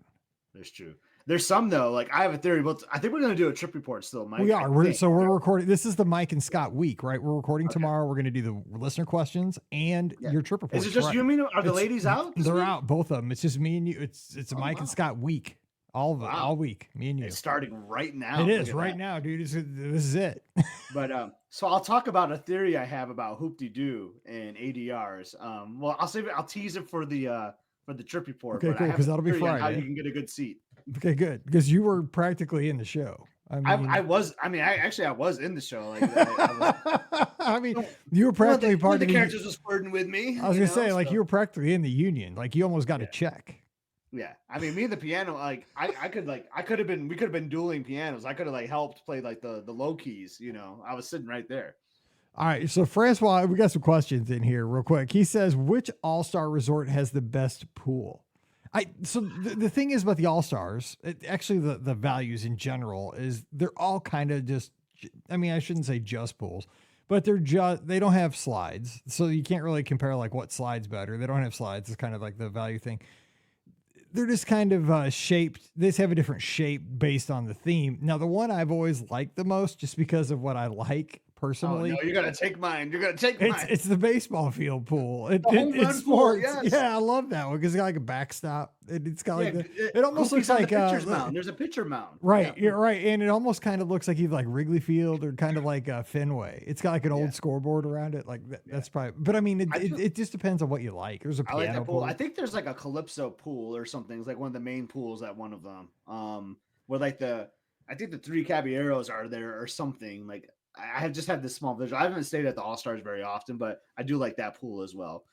That's true. There's some though, like I have a theory, but I think we're gonna do a trip report still, Mike. We are. We're recording. This is the Mike and Yeah. Scott week, right? We're recording tomorrow. We're going to do the listener questions and your trip report. Is it just you and me? Are the ladies out? this They're week? out, both of them. It's just me and you. It's a Mike and wow. Scott week all of it, Wow. all week. Me and you. It's starting right now. It Look is at right that. now, dude. This is it. But so I'll talk about a theory I have about hoop-de-doo and ADRs. Well, I'll tease it for the trip report. Okay, but cool, I have 'cause a that'll be theory on how Friday. you can get a good seat. Okay, good, because you were practically in the show. I mean, I was in the show. Like I mean, you were practically one part of the of characters was flirting with me. I was gonna say, like, so- you were practically in the union. Like, you almost got a check. Yeah, I mean, me and the piano, like, we could have been dueling pianos. I could have like helped play like the low keys. I was sitting right there. All right, so Francois, we got some questions in here real quick. He says, which All-Star resort has the best pool? So the thing is about the All-Stars, actually the values in general is they're all kind of just, I mean, I shouldn't say just pools, but they don't have slides. So you can't really compare like what slide's better. They don't have slides. It's kind of like the value thing. They're just kind of shaped. They just have a different shape based on the theme. Now, the one I've always liked the most, just because of what I like personally. Oh, no, you're gonna take mine. You're gonna take mine. It's the baseball field pool. home run It's pool, sports. yes. Yeah, I love that one because it's got like a backstop. It's got like it almost Goofy's looks on like the pitcher's mound. There's a pitcher mound. right. Yeah. You're right, and it almost kind of looks like either like Wrigley Field or kind of like Fenway. It's got like an old scoreboard around it. Like that's probably. But I mean, it just depends on what you like. There's a I like piano that pool. pool. I think there's like a Calypso pool or something. It's like one of the main pools at one of them. Where like I think the three Caballeros are there or something. Like I have just had this small visual. I haven't stayed at the All-Stars very often, but I do like that pool as well.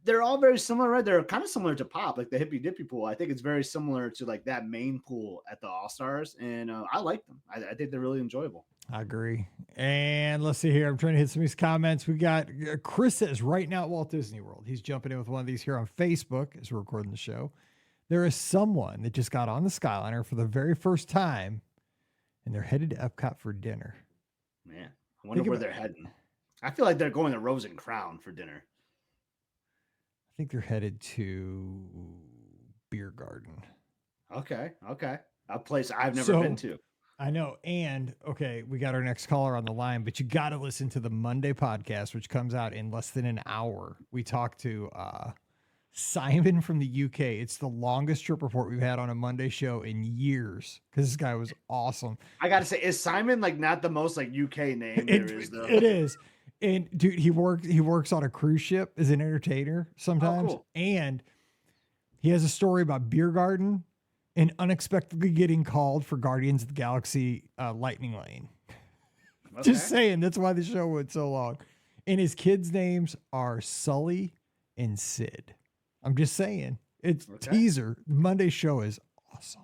They're all very similar, right? They're kind of similar to Pop, like the Hippy Dippy pool. I think it's very similar to like that main pool at the All-Stars, and I like them. I think they're really enjoyable. I agree. And let's see here. I'm trying to hit some of these comments. We got Chris says right now at Walt Disney World. He's jumping in with one of these here on Facebook as we're recording the show. There is someone that just got on the Skyliner for the very first time, and they're headed to Epcot for dinner. Man, I wonder where they're heading. I feel like they're going to Rose and Crown for dinner. I think they're headed to Beer Garden. Okay. A place I've never been to. I know. And okay, we got our next caller on the line, but you got to listen to the Monday podcast, which comes out in less than an hour. We talked to Simon from the UK. It's the longest trip report we've had on a Monday show in years because this guy was awesome. I gotta say, is Simon like not the most like UK name there is though? It is. And dude, he works on a cruise ship as an entertainer sometimes. Oh, cool. And he has a story about Beer Garden and unexpectedly getting called for Guardians of the Galaxy Lightning Lane. Okay. Just saying, that's why the show went so long. And his kids' names are Sully and Sid. I'm just saying. It's teaser. Monday's show is awesome.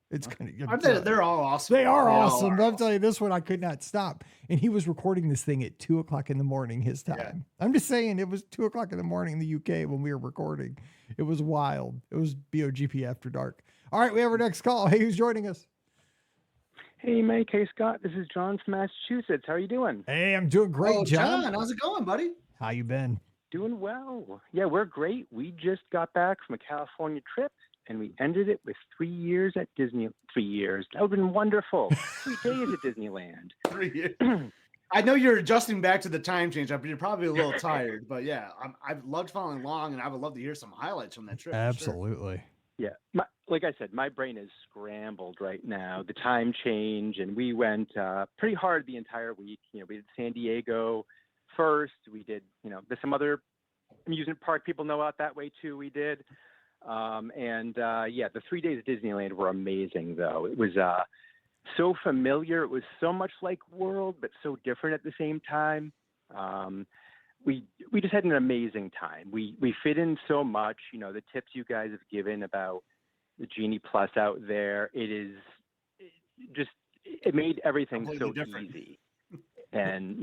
It's kind of they're all awesome. They are They all awesome. are But I'm awesome. telling you, this one I could not stop. And he was recording this thing at 2:00 in the morning his time. Yeah. I'm just saying it was 2:00 in the morning in the UK when we were recording. It was wild. It was BOGP After Dark. All right, we have our next call. Hey, who's joining us? Hey, Mike. Hey, Scott. This is John from Massachusetts. How are you doing? Hey, I'm doing great, Oh, John. how's it going, buddy? How you been? Doing well. Yeah, we're great. We just got back from a California trip, and we ended it with 3 years at Disney. 3 years. That would have been wonderful. 3 days at Disneyland. 3 years. I know you're adjusting back to the time change up, but you're probably a little tired. But yeah, I've loved following along, and I would love to hear some highlights from that trip. for sure. Absolutely. Yeah. Like I said, my brain is scrambled right now. The time change, and we went pretty hard the entire week. We did San Diego first. We did, there's some other amusement park people know out that way too. We did. The 3 days at Disneyland were amazing, though. It was so familiar. It was so much like World, but so different at the same time. We just had an amazing time. We fit in so much. The tips you guys have given about the Genie Plus out there. It made everything Completely so different. easy. And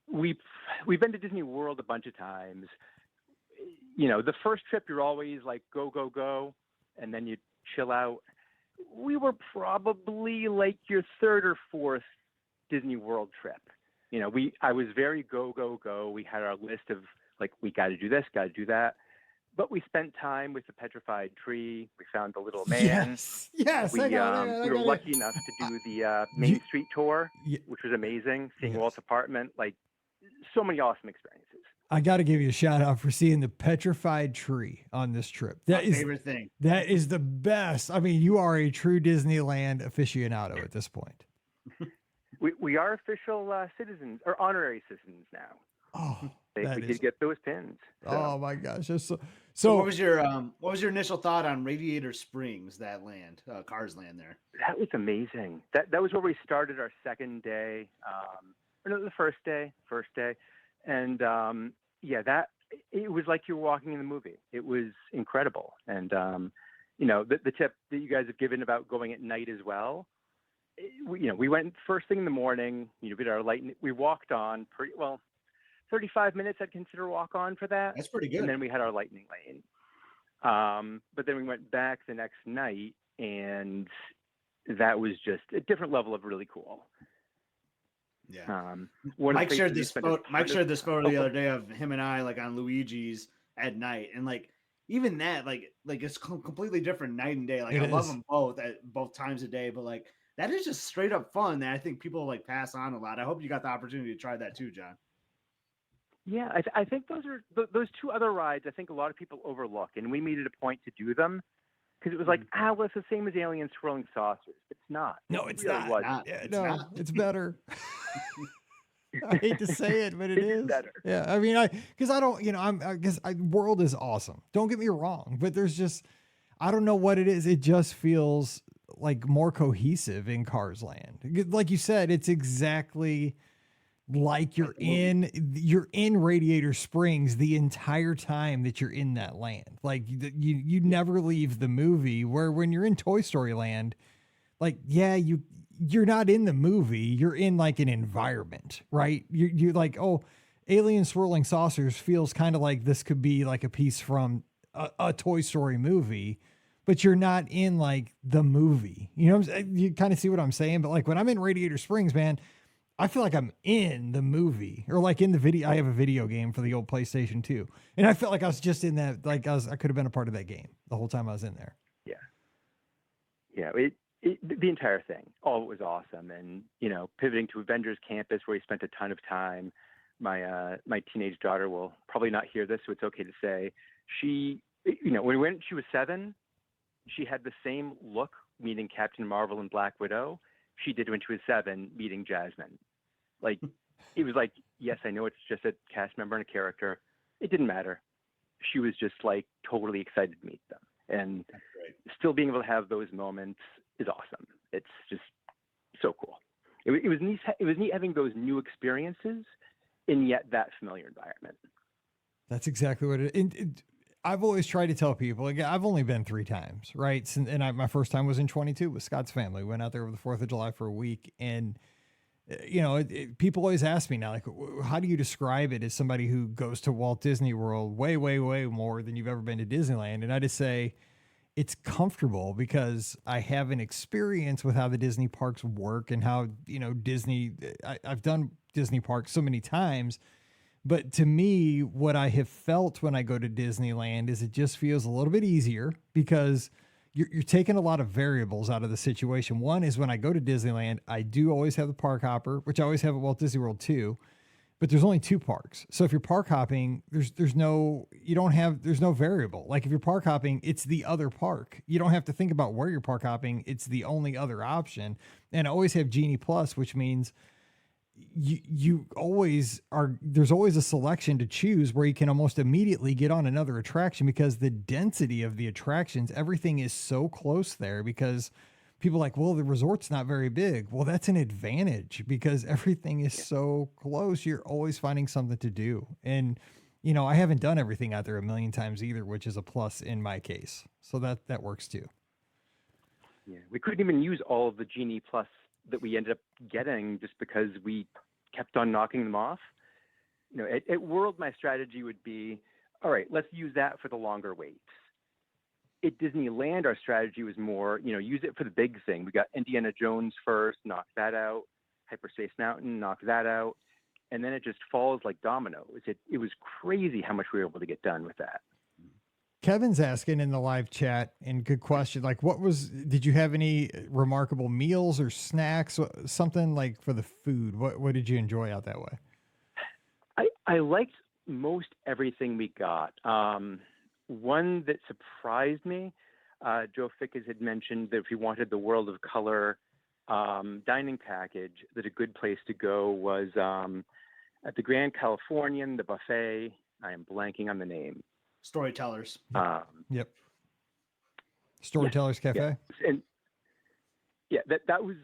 we've been to Disney World a bunch of times. The first trip you're always like go go go, and then you chill out. We were probably like your third or fourth Disney World trip. I was very go go go. We had our list of like we got to do this, got to do that. But we spent time with the petrified tree. We found the little man. Yes. We were lucky enough to do the Main Street tour, Yeah. which was amazing. Seeing Yes. Walt's apartment, like so many awesome experiences. I got to give you a shout out for seeing the petrified tree on this trip. My favorite thing. That is the best. I mean, you are a true Disneyland aficionado at this point. We are official citizens or honorary citizens now. Oh, We did get those pins. So. Oh my gosh. That's so what was your initial thought on Radiator Springs, that land, Cars Land there? That was amazing. That was where we started our second day. Or no, the first day. And it was like you were walking in the movie. It was incredible. And the tip that you guys have given about going at night as well. We went first thing in the morning. We did our light. We walked on 35 minutes. I'd consider walk on for that. That's pretty good. And then we had our lightning lane. But then we went back the next night, and that was just a different level of really cool. Yeah. Mike shared this photo the other day of him and I like on Luigi's at night, and like even that like it's completely different night and day. Like I love them both at both times a day, but like that is just straight up fun that I think people like pass on a lot. I hope you got the opportunity to try that too, John. Yeah, I think those two other rides. I think a lot of people overlook, and we made it a point to do them. Because it was like, well, it's the same as Alien Swirling Saucers. It's not. No, it's really not. It's better. I hate to say it, but it is better. Yeah, I mean, I guess World is awesome. Don't get me wrong, but there's just, I don't know what it is. It just feels like more cohesive in Cars Land. Like you said, it's exactly like you're in Radiator Springs the entire time that you're in that land. Like you never leave the movie, where when you're in Toy Story Land, like, yeah, you're not in the movie, you're in like an environment, right? You're like, oh, Alien Swirling Saucers feels kind of like this could be like a piece from a Toy Story movie, but you're not in like the movie. You kind of see what I'm saying? But like when I'm in Radiator Springs, man, I feel like I'm in the movie, or like in the video. I have a video game for the old PlayStation 2, and I felt like I was just in that. Like I could have been a part of that game the whole time I was in there. Yeah. The entire thing, all of it was awesome. And pivoting to Avengers Campus, where we spent a ton of time. My teenage daughter will probably not hear this, so it's okay to say she, when we went, she was 7. She had the same look meeting Captain Marvel and Black Widow she did when she was 7 meeting Jasmine. Like, it was like, yes, I know it's just a cast member and a character. It didn't matter. She was just like totally excited to meet them. And still being able to have those moments is awesome. It's just so cool. It was neat. It was neat having those new experiences in yet that familiar environment. That's exactly what I've always tried to tell people. Like, I've only been 3 times, right? And my first time was in 22 with Scott's family. We went out there over the 4th of July for a week, and people always ask me now, like, how do you describe it as somebody who goes to Walt Disney World way, way, way more than you've ever been to Disneyland? And I just say it's comfortable because I have an experience with how the Disney parks work and how, I've done Disney parks so many times. But to me, what I have felt when I go to Disneyland is it just feels a little bit easier because you're taking a lot of variables out of the situation. One is when I go to Disneyland, I do always have the park hopper, which I always have at Walt Disney World too, but there's only 2 parks. So if you're park hopping, there's no variable. Like if you're park hopping, it's the other park. You don't have to think about where you're park hopping. It's the only other option. And I always have Genie Plus, which means you always are, there's always a selection to choose where you can almost immediately get on another attraction because the density of the attractions, everything is so close there because people are like, well, the resort's not very big. Well, that's an advantage because everything is so close. You're always finding something to do. And, I haven't done everything out there a million times either, which is a plus in my case. So that works too. Yeah. We couldn't even use all of the Genie Plus that we ended up getting just because we kept on knocking them off. At World, my strategy would be, all right, let's use that for the longer waits. At Disneyland, our strategy was more, use it for the big thing. We got Indiana Jones first, knock that out. Hyperspace Mountain, knock that out. And then it just falls like dominoes. It was crazy how much we were able to get done with that. Kevin's asking in the live chat, and good question. Like, did you have any remarkable meals or snacks, something like for the food? What did you enjoy out that way? I liked most everything we got. One that surprised me, Joe Fickus had mentioned that if you wanted the World of Color dining package, that a good place to go was at the Grand Californian, the buffet. I am blanking on the name. Storytellers. Yep. Storytellers Cafe. Yeah. And yeah, that was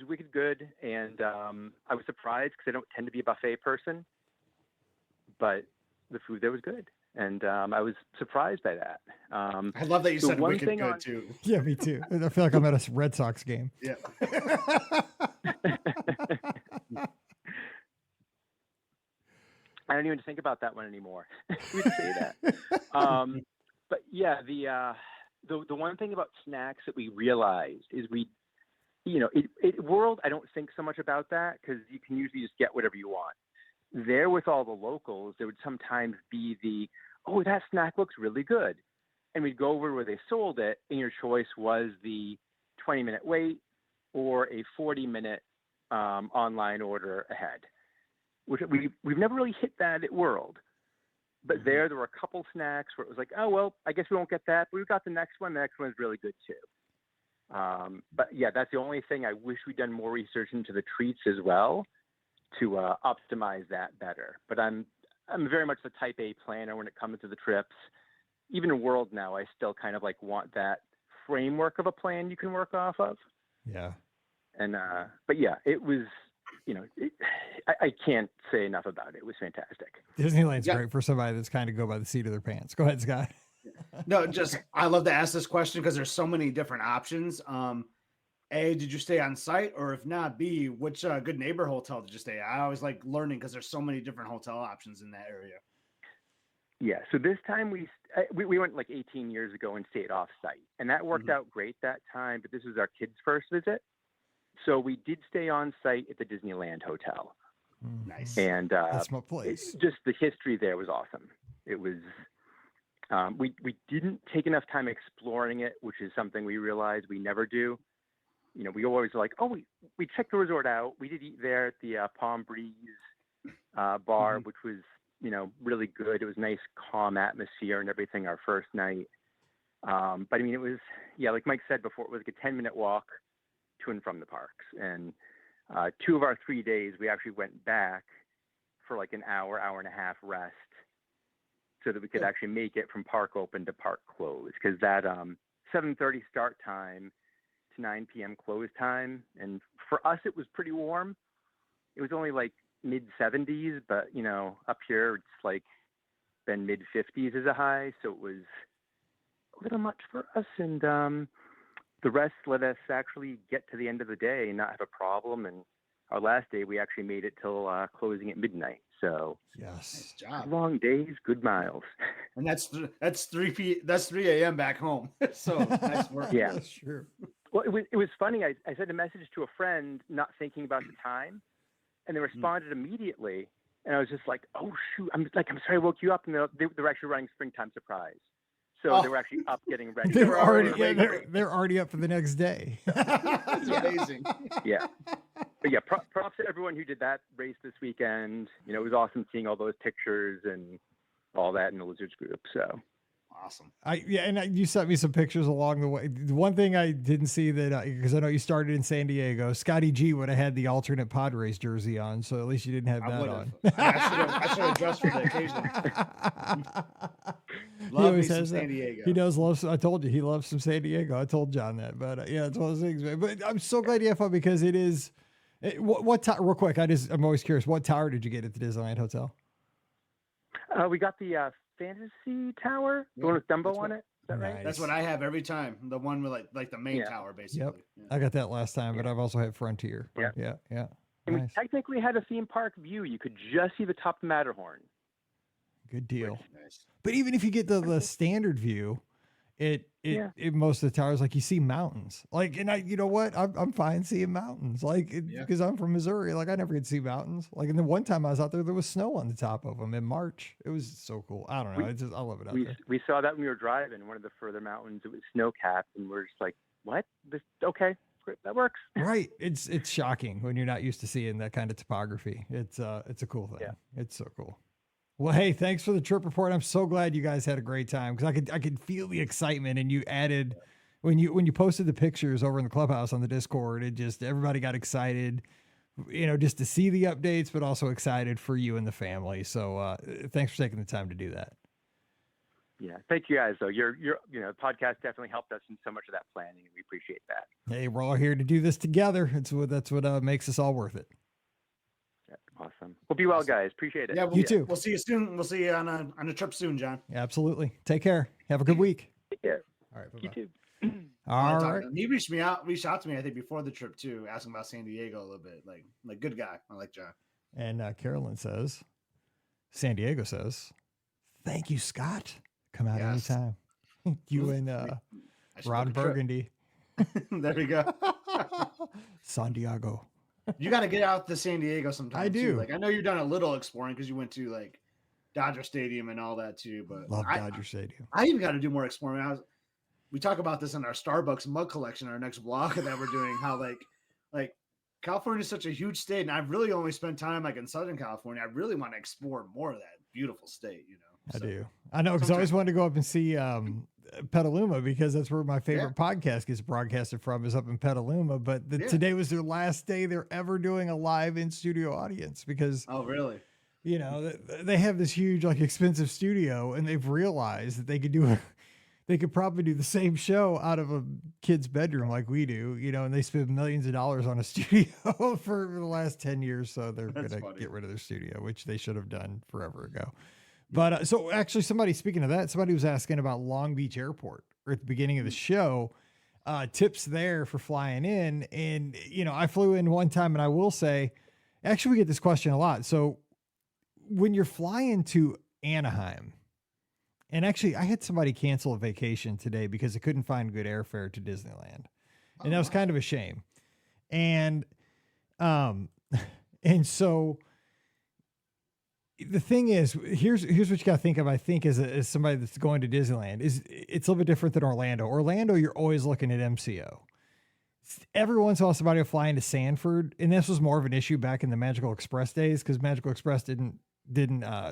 wicked good, and I was surprised because I don't tend to be a buffet person, but the food there was good, and I was surprised by that. I love that you said wicked good too. Yeah, me too. I feel like I'm at a Red Sox game. Yeah. I don't even think about that one anymore. We'd say that. But yeah, the one thing about snacks that we realized is World, I don't think so much about that because you can usually just get whatever you want. There with all the locals, there would sometimes be that snack looks really good. And we'd go over where they sold it, and your choice was the 20-minute wait or a 40-minute online order ahead, which we've never really hit that at World. But there were a couple snacks where it was like, oh, well, I guess we won't get that, but we've got the next one. The next one is really good too. But yeah, that's the only thing I wish we'd done more research into the treats as well to optimize that better. But I'm very much the type A planner when it comes to the trips. Even in World now, I still kind of like want that framework of a plan you can work off of. Yeah. And but yeah, it was, I can't say enough about it. It was fantastic. Disneyland's great for somebody that's kind of go by the seat of their pants. Go ahead, Scott. No, I love to ask this question because there's so many different options. A, did you stay on site, or if not, B, which good neighbor hotel did you stay at? I always like learning because there's so many different hotel options in that area. Yeah, so this time we went like 18 years ago and stayed off site, and that worked out great that time. But this was our kids' first visit, so we did stay on site at the Disneyland Hotel. Nice, and that's my place. Just the history there was awesome. It was. We didn't take enough time exploring it, which is something we realized we never do. We always like, we checked the resort out. We did eat there at the Palm Breeze bar, which was, really good. It was nice, calm atmosphere and everything our first night. But I mean, it was, like Mike said before, it was like a 10-minute walk to and from the parks. And 2 of our 3 days, we actually went back for like an hour and a half rest so that we could actually make it from park open to park close. Because that 7:30 start time to 9 p.m. close time. And for us, it was pretty warm. It was only like mid 70s, but up here it's like been mid 50s as a high. So it was a little much for us. And the rest let us actually get to the end of the day and not have a problem. And our last day, we actually made it till closing at midnight. So nice job. Long days, good miles. And that's 3 a.m. back home. So nice work. Yeah, that's true. Well, it was funny. I sent a message to a friend, not thinking about the time, and they responded immediately. And I was just like, "Oh shoot!" I'm sorry, I woke you up. And they were actually running Springtime Surprise, so they were actually up getting ready. They're already up for the next day. That's amazing. Yeah. But yeah, props to everyone who did that race this weekend. It was awesome seeing all those pictures and all that in the Lizards group. So awesome. You sent me some pictures along the way. The one thing I didn't see that, because I know you started in San Diego, Scotty G would have had the alternate Padres jersey on, so at least you didn't have that on. I should have dressed for the occasion. Love me some San Diego. He does love. I told you he loves some San Diego. I told John that, but yeah, it's one of those things. Man. But I'm so glad you had fun because it is. What real quick? I'm always curious. What tower did you get at the Disneyland Hotel? We got the Fantasy Tower, the one with Dumbo on it. Is that right? That's what I have every time. The one with like the main tower, basically. Yep. Yeah. I got that last time, but I've also had Frontier. Yeah. And we technically had a theme park view. You could just see the top of Matterhorn. Good deal. Nice. But even if you get the standard view, it most of the towers, like you see mountains, like, and you know what, I'm fine seeing mountains, like, because I'm from Missouri, like I never could see mountains, like, and the one time I was out there was snow on the top of them in March. It was so cool. I don't know, I love it out there. We saw that when we were driving one of the further mountains. It was snow capped, and we're just like, what? Okay, great, that works. Right. It's shocking when you're not used to seeing that kind of topography. It's a cool thing. It's so cool. Well, hey, thanks for the trip report. I'm so glad you guys had a great time because I could feel the excitement, and you added when you posted the pictures over in the clubhouse on the Discord. It just everybody got excited, just to see the updates, but also excited for you and the family. So thanks for taking the time to do that. Yeah, thank you guys. Though your podcast definitely helped us in so much of that planning, and we appreciate that. Hey, we're all here to do this together. That's what makes us all worth it. Yeah, awesome. Well, be well, guys. Appreciate it. Yeah, You too. We'll see you soon. We'll see you on a trip soon, John. Absolutely. Take care. Have a good week. Take care. All right. You Bye-bye. too. All right. He reached out to me, I think, before the trip too, asking about San Diego a little bit. Like good guy. I like John. And Carolyn says, San Diego says, thank you, Scott. Come out Yes. anytime. You and I should Ron book a trip. Burgundy. There we go. San Diego. You got to get out to San Diego sometime. I do. Too. Like I know you've done a little exploring because you went to like Dodger Stadium and all that too. But Love Dodger Stadium. I even got to do more exploring. We talk about this in our Starbucks mug collection, our next vlog that we're doing. How like California is such a huge state, and I've really only spent time like in Southern California. I really want to explore more of that beautiful state. I do. I know because I always wanted to go up and see Petaluma because that's where my favorite podcast gets broadcasted from is up in Petaluma. But today was their last day they're ever doing a live in studio audience because really? They have this huge like expensive studio and they've realized that they could probably do the same show out of a kid's bedroom like we do, and they spend millions of dollars on a studio for the last 10 years. So they're going to get rid of their studio, which they should have done forever ago. But so actually speaking of that, somebody was asking about Long Beach Airport at the beginning of the show, tips there for flying in. And, I flew in one time and I will say, actually we get this question a lot. So when you're flying to Anaheim, and actually I had somebody cancel a vacation today because they couldn't find good airfare to Disneyland. And that was kind of a shame. And so the thing is, here's what you got to think of. I think as somebody that's going to Disneyland is it's a little bit different than Orlando. Orlando, you're always looking at MCO. Every once in a while, somebody will fly into Sanford, and this was more of an issue back in the Magical Express days because Magical Express didn't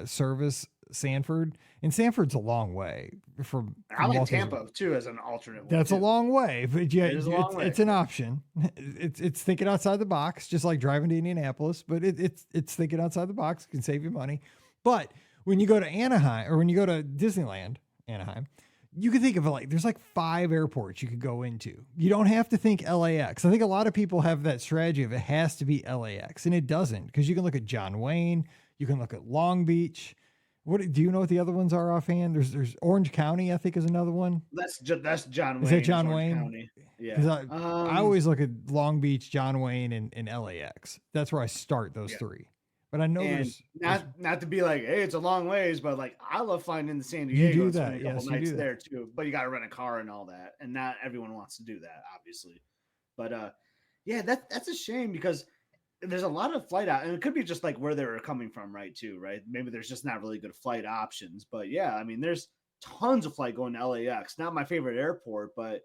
service Sanford, and Sanford's a long way from. I like Tampa too as an alternate. That's a long way, but yeah, it's an option. It's thinking outside the box, just like driving to Indianapolis, but it's thinking outside the box. It can save you money. But when you go to Anaheim or when you go to Disneyland, Anaheim, you can think of there's 5 airports you could go into. You don't have to think LAX. I think a lot of people have that strategy of it has to be LAX, and it doesn't because you can look at John Wayne, you can look at Long Beach. What do you know what the other ones are offhand? There's Orange County, I think, is another one. That's John Wayne. Is that John Wayne? County. Yeah. Because I always look at Long Beach, John Wayne, and LAX. That's where I start those 3. But I know there's not to be like, hey, it's a long ways, but I love finding the San Diego. You do that, yes, you do that. There too. But you got to rent a car and all that, and not everyone wants to do that, obviously. But that's a shame because there's a lot of flight out, and it could be just where they were coming from, right? Too, right? Maybe there's just not really good flight options. But yeah, I mean, there's tons of flight going to LAX. Not my favorite airport, but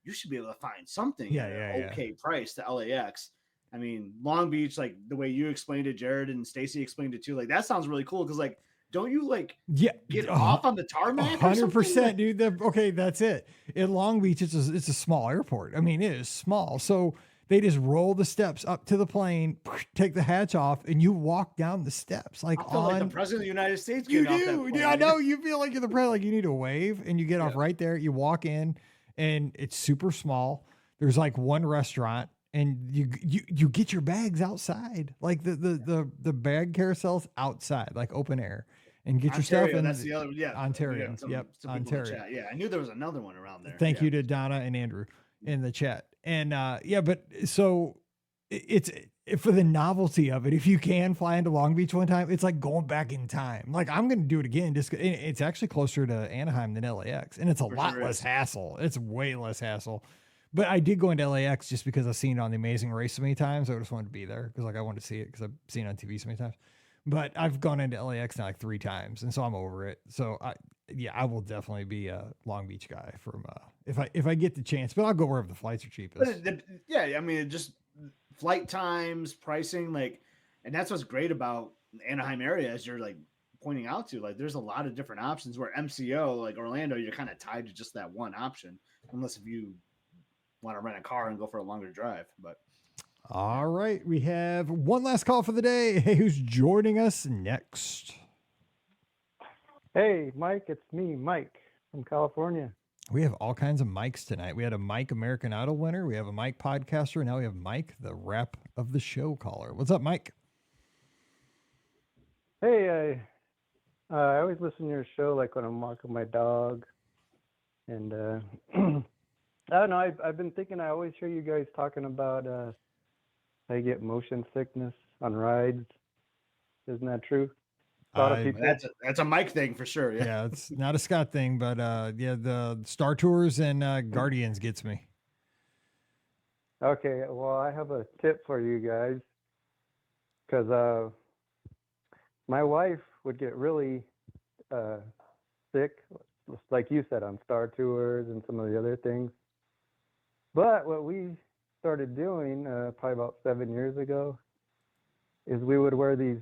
you should be able to find something at an okay price to LAX. I mean, Long Beach, the way you explained it, Jared and Stacy explained it too. That sounds really cool because don't you get off on the tarmac? 100%, dude. Okay, that's it. In Long Beach, it's a small airport. I mean, it is small, so they just roll the steps up to the plane, take the hatch off, and you walk down the steps I feel like the president of the United States. You do. Yeah, I know. You feel like you're the president. You need a wave, and you get off right there. You walk in, and it's super small. There's one restaurant. And you get your bags outside, the bag carousels outside, open air, and get your stuff in. That's the other, Ontario. Yep, Ontario. Yeah, I knew there was another one around there. Thank you to Donna and Andrew in the chat. And but so it's for the novelty of it. If you can fly into Long Beach one time, it's like going back in time. I'm going to do it again. It's actually closer to Anaheim than LAX, and it's a lot less hassle. It's way less hassle. But I did go into LAX just because I've seen it on The Amazing Race so many times. I just wanted to be there because I wanted to see it because I've seen it on TV so many times. But I've gone into LAX now 3 times, and so I'm over it. So I will definitely be a Long Beach guy from if I get the chance. But I'll go wherever the flights are cheapest. I mean, just flight times, pricing, and that's what's great about the Anaheim area is you're pointing out to, like there's a lot of different options where MCO, like Orlando, you're kind of tied to just that one option, unless if you want to rent a car and go for a longer drive. But All right, we have one last call for the day. Hey, who's joining us next? Hey, Mike, it's me, Mike from California. We have all kinds of Mikes tonight. We had a Mike American Idol winner. We have a Mike podcaster. And now we have Mike, the rep of the show caller. What's up, Mike? Hey, I always listen to your show, like when I'm walking my dog. And I don't know, I've been thinking, I always hear you guys talking about how you get motion sickness on rides. Isn't that true? A lot of people. That's a Mike thing for sure. Yeah. Yeah, it's not a Scott thing, but yeah, the Star Tours and Guardians gets me. Okay, well, I have a tip for you guys, because my wife would get really sick, like you said, on Star Tours and some of the other things. But what we started doing probably about 7 years ago is we would wear these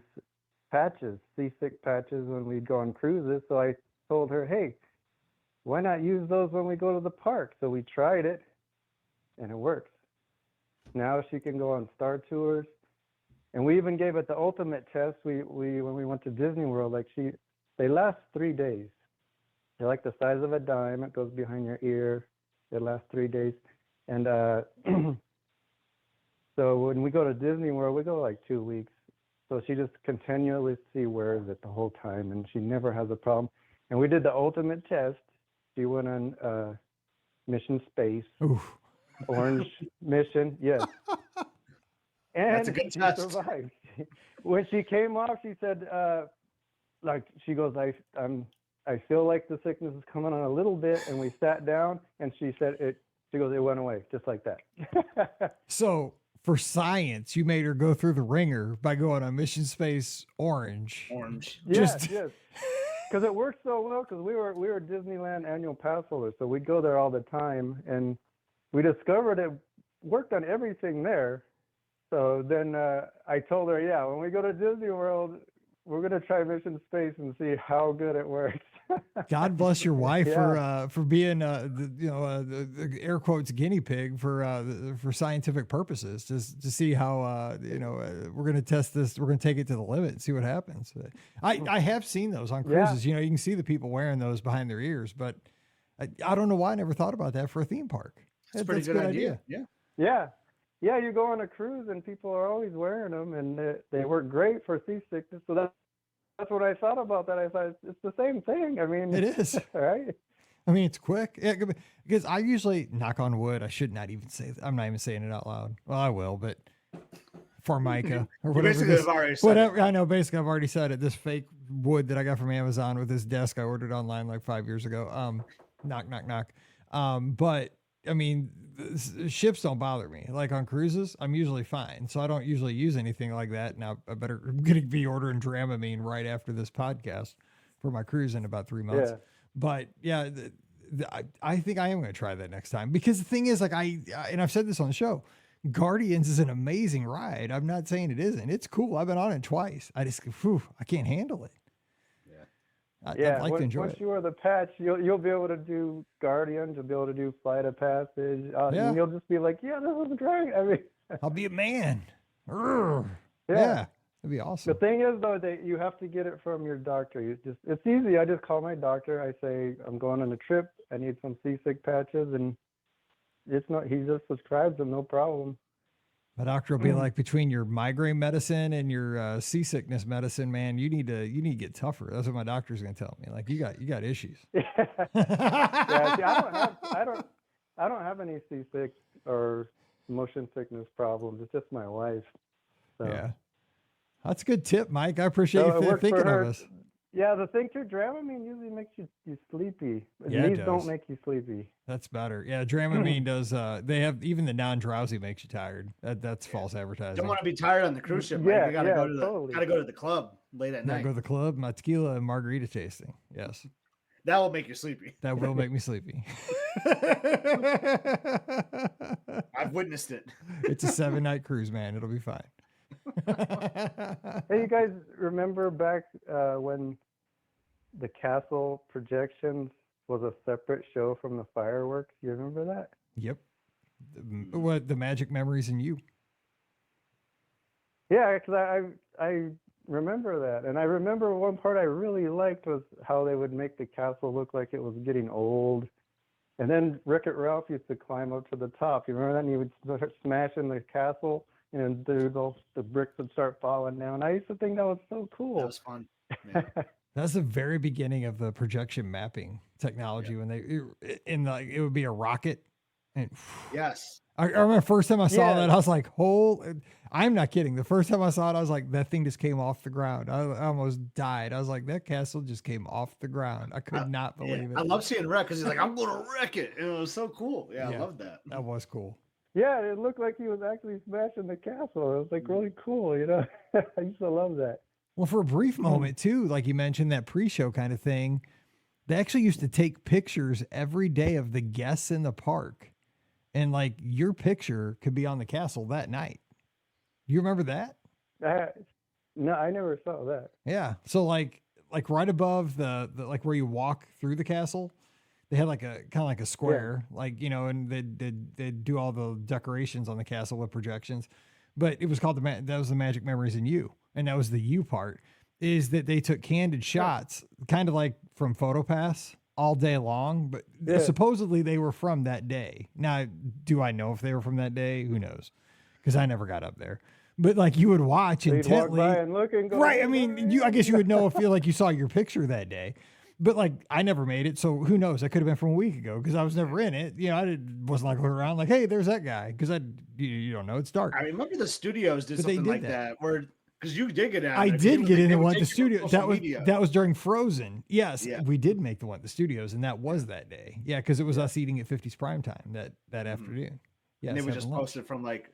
patches, seasick patches, when we'd go on cruises. So I told her, hey, why not use those when we go to the park? So we tried it, and it works. Now she can go on Star Tours, and we even gave it the ultimate test. We when we went to Disney World, like they last 3 days. They're like the size of a dime. It goes behind your ear. It lasts 3 days, and so when we go to Disney World, we go like 2 weeks. So she just continuously wears it the whole time, and she never has a problem. And we did the ultimate test. She went on Mission Space, Oof. Orange Mission, yes. And That's a good she test. survived. When she came off, she said, like, she goes, I feel like the sickness is coming on a little bit. And we sat down, and she said she goes, it went away just like that. So for science, you made her go through the ringer by going on Mission Space Orange. Yes, yes. Because it worked so well, because we were Disneyland annual pass holders, so we'd go there all the time, and we discovered it worked on everything there. So then I told her, yeah, when we go to Disney World, we're going to try Mission Space and see how good it works. God bless your wife Yeah. for being the air quotes guinea pig for scientific purposes, just to see how we're going to test this. We're going to take it to the limit and see what happens. I have seen those on cruises. You can see the people wearing those behind their ears, but I don't know why I never thought about that for a theme park. That's a pretty good idea. Yeah. Yeah, you go on a cruise and people are always wearing them, and they work great for seasickness. So that's what I thought about that. I thought it's the same thing. I mean, It is. right? I mean, it's quick. Yeah, because I usually, knock on wood, I should not even say that. I'm not even saying it out loud. Well, I will, but Formica or You whatever. basically have already said Whatever. it. I know. Basically, I've already said it. This fake wood that I got from Amazon with this desk I ordered online like 5 years ago. Knock, knock, knock. But I mean, ships don't bother me. Like on cruises, I'm usually fine. So I don't usually use anything like that. Now I'm going to be ordering Dramamine right after this podcast for my cruise in about 3 months. Yeah. But yeah, I think I am going to try that next time, because the thing is, like and I've said this on the show, Guardians is an amazing ride. I'm not saying it isn't. It's cool. I've been on it twice. I just, I can't handle it. I'd like to enjoy once it. you wear the patch, you'll be able to do Guardians. You'll be able to do Flight of Passage. And you'll just be like, yeah, this is great. I mean, I'll be a man. Urgh. Yeah. Yeah, that'd be awesome. the thing is, though, that you have to get it from your doctor. It's easy. I just call my doctor. I say, I'm going on a trip. I need some seasick patches, and he just prescribes them, no problem. My doctor will be like, between your migraine medicine and your seasickness medicine, man, you need to get tougher. That's what my doctor's going to tell me. Like, you got issues. Yeah, see, I don't have any seasick or motion sickness problems. It's just my wife. So. Yeah, that's a good tip, Mike. I appreciate So it you works for thinking her. of us. Yeah, the thing too, Dramamine usually makes you sleepy. Yeah, it These does. don't make you sleepy. That's better. Yeah, Dramamine does. They have even the non-drowsy makes you tired. That's false advertising. Don't want to be tired on the cruise ship. Yeah, Mike. You gotta yeah, go to totally. gotta go to the club late at Gotta night. go to the club, my tequila and margarita tasting. Yes, That will make you sleepy. that will make me sleepy. I've witnessed it. It's a 7-night cruise, man. It'll be fine. Hey, you guys remember back when the castle projections was a separate show from the fireworks. You remember that? Yep. What the magic memories in you? Yeah, because I remember that, and I remember one part I really liked was how they would make the castle look like it was getting old, and then Wreck-It Ralph used to climb up to the top. You remember that? And he would start smashing the castle, and the bricks would start falling down. I used to think that was so cool. That was fun. Yeah. That's the very beginning of the projection mapping technology when it would be a rocket. And Yes. I remember the first time I saw Yeah. that, I was like, I'm not kidding. The first time I saw it, I was like, that thing just came off the ground. I almost died. I was like, that castle just came off the ground. I could not believe it. I love seeing Wreck because he's like, I'm going to wreck it. And it was so cool. Yeah, I Yeah. love that. That was cool. Yeah, it looked like he was actually smashing the castle. It was like really cool, you know. I used to love that. Well, for a brief moment too, like you mentioned, that pre-show kind of thing, they actually used to take pictures every day of the guests in the park. And like your picture could be on the castle that night. You remember that? No, I never saw that. Yeah. So like right above the like where you walk through the castle, they had like a kind of like a square, like, you know, and they'd do all the decorations on the castle with projections. But it was called that was the Magic Memories in You. And that was the you part, is that they took candid shots, kind of like from PhotoPass all day long, but supposedly they were from that day. Now, do I know if they were from that day? Who knows? Because I never got up there. But like you would watch So you'd intently. walk by and look and go, Right. I mean, I guess you would know if like you saw your picture that day. But like I never made it, so who knows? That could have been from a week ago because I was never in it. You know, wasn't like looking around like, hey, there's that guy, because you don't know, it's dark. I remember the studios did But they something did like that. where because you did get out. I there, 'cause did get in they and would went to the take you studio. on social That was media. that was during Frozen. Yes, Yeah. we did make the one at the studios, and that was that day. Yeah, because it was us eating at 50's prime time that afternoon. Yeah, and they would having just lunch. post it from like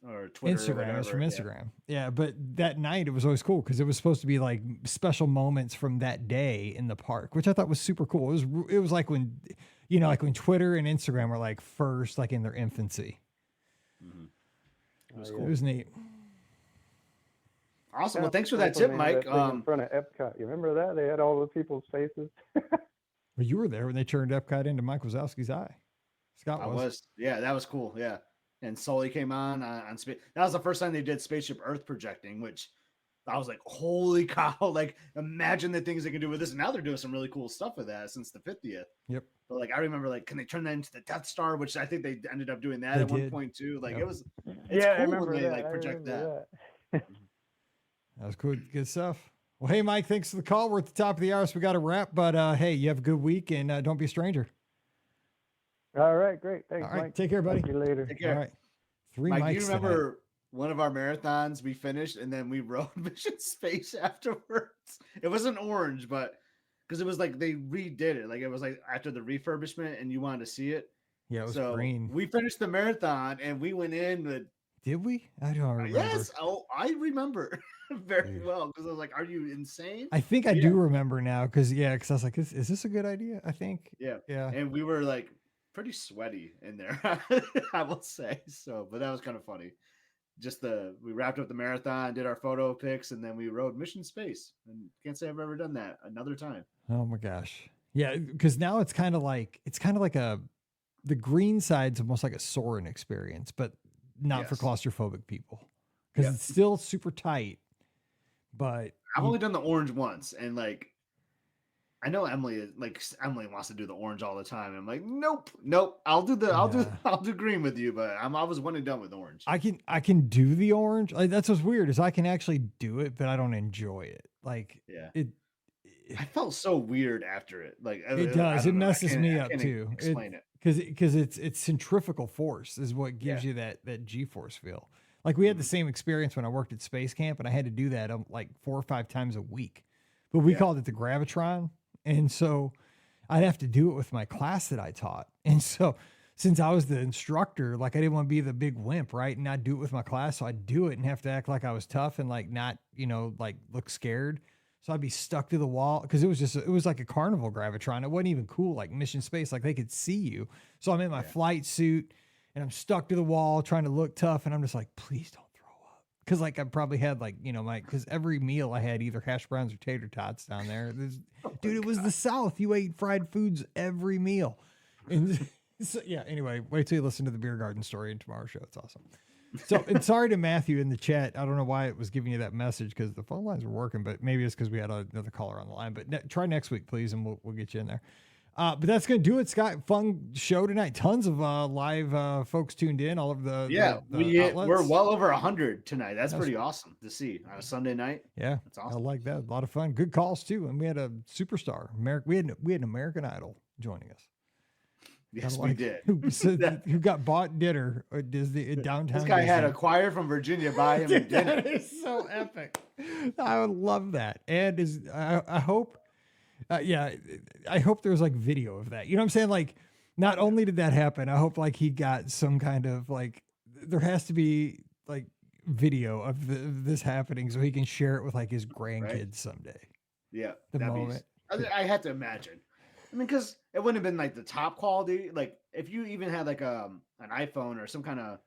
or Twitter. Or Instagram. It was from whatever. Instagram. Yeah, but that night it was always cool because it was supposed to be like special moments from that day in the park, which I thought was super cool. It was like when, you know, like when Twitter and Instagram were like first, like in their infancy. It was It cool. was neat. Awesome. Well, thanks for that tip, Mike. in front of Epcot, you remember that? They had all those people's faces. Well, you were there when they turned Epcot into Mike Wazowski's eye. Scott I was. was. Yeah, that was cool. Yeah. And Sully came on space. That was the first time they did Spaceship Earth projecting, which I was like, holy cow. Like, imagine the things they can do with this. And now they're doing some really cool stuff with that since the 50th. Yep. But like, I remember, like, can they turn that into the Death Star? Which I think they ended up doing that They at one did. point too. Like, Yep. it was, it's Yeah, I cool remember when they that. like I project remember that. That was good. Good stuff. Well, hey, Mike, thanks for the call. We're at the top of the hour, so we got to wrap. But hey, you have a good week, and don't be a stranger. All right, great. Thanks, All right, Mike. take care, buddy. Talk to you later. Take care. All right. Three Mike, do mics you tonight. remember one of our marathons we finished and then we rode Mission Space afterwards? It wasn't orange, but because it was like they redid it. Like it was like after the refurbishment and you wanted to see it. Yeah, it was So green. we finished the marathon and we went in with Did we? I don't remember. yes. Oh, I remember very Dude. well because I was like, "Are you insane?" I think I Yeah. do remember now because I was like, is this a good idea? I think. Yeah, Yeah. and we were like pretty sweaty in there, I will say. So, but that was kind of funny. Just we wrapped up the marathon, did our photo pics, and then we rode Mission Space. And can't say I've ever done that another time. Oh my gosh. Yeah, because now it's kind of like the green side's almost like a Soarin' experience, but not for Yes. claustrophobic people because Yep. it's still super tight. But I've only done the orange once, and like I know Emily wants to do the orange all the time. And I'm like, nope. I'll do green with you, but I was one and done with orange. I can do the orange. Like, that's what's weird is I can actually do it, but I don't enjoy it. Like Yeah. it I felt so weird after it. Like It does. It messes me up too. Explain it. Because it's centrifugal force is what gives you that G-force feel. Like we had the same experience when I worked at Space Camp, and I had to do that like 4 or 5 times a week. But we called it the Gravitron, and so I'd have to do it with my class that I taught. And so since I was the instructor, like I didn't want to be the big wimp, right, and not do it with my class, so I'd do it and have to act like I was tough and like not, like look scared. So I'd be stuck to the wall because it was like a carnival Gravitron. It wasn't even cool like Mission Space, like they could see you. So I'm in my flight suit and I'm stuck to the wall trying to look tough. And I'm just like, please don't throw up. Cause like I probably had like, cause every meal I had either hash browns or tater tots down there. dude, it was the South. You ate fried foods every meal. And so, yeah, anyway, wait till you listen to the beer garden story in tomorrow's show. It's awesome. So, and sorry to Matthew in the chat. I don't know why it was giving you that message because the phone lines were working, but maybe it's because we had another caller on the line. But try next week, please, and we'll get you in there. But that's going to do it, Scott. Fun show tonight. Tons of live folks tuned in. All of the we're well over 100 tonight. That's pretty awesome to see on a Sunday night. Yeah, that's awesome. I like that. A lot of fun. Good calls too, and we had a superstar. We had an American Idol joining us. Yes, we did. Who got bought dinner at Disney downtown? This guy Disney. had a choir from Virginia buy him a dinner. That is so epic. I would love that. And I hope, I hope there's like video of that. You know what I'm saying? Like, not only did that happen, I hope like he got some kind of like, there has to be like video of this happening so he can share it with like his grandkids someday. Yeah, the moment. I had to imagine. I mean, because it wouldn't have been like the top quality. Like if you even had like an iPhone or some kind of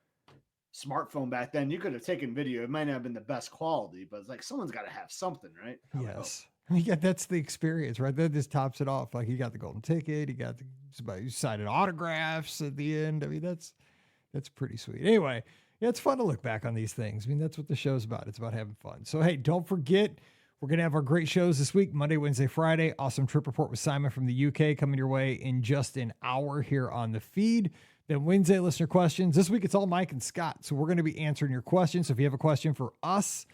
smartphone back then, you could have taken video. It might not have been the best quality, but it's like someone's got to have something, right? Yes. Yeah, that's the experience, right? That just tops it off. Like he got the golden ticket, he got somebody signing autographs at the end. I mean, that's pretty sweet. Anyway, yeah, it's fun to look back on these things. I mean, that's what the show's about. It's about having fun. So hey, don't forget. We're going to have our great shows this week, Monday, Wednesday, Friday. Awesome Trip Report with Simon from the UK coming your way in just an hour here on the feed. Then Wednesday, listener questions. This week, it's all Mike and Scott. So we're going to be answering your questions. So if you have a question for us,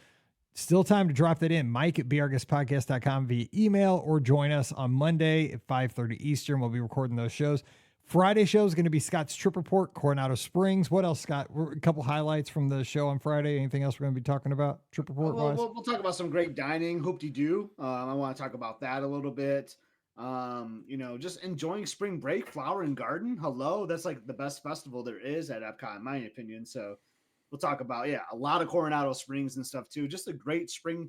still time to drop that in. Mike at beourguestpodcast.com via email or join us on Monday at 5:30 Eastern. We'll be recording those shows. Friday show is going to be Scott's Trip Report, Coronado Springs. What else, Scott? A couple highlights from the show on Friday. Anything else we're going to be talking about Trip Report wise? We'll talk about some great dining. Hoop-de-doo. I want to talk about that a little bit. Just enjoying spring break, flower and garden. Hello. That's like the best festival there is at Epcot, in my opinion. So we'll talk about, a lot of Coronado Springs and stuff too. Just a great spring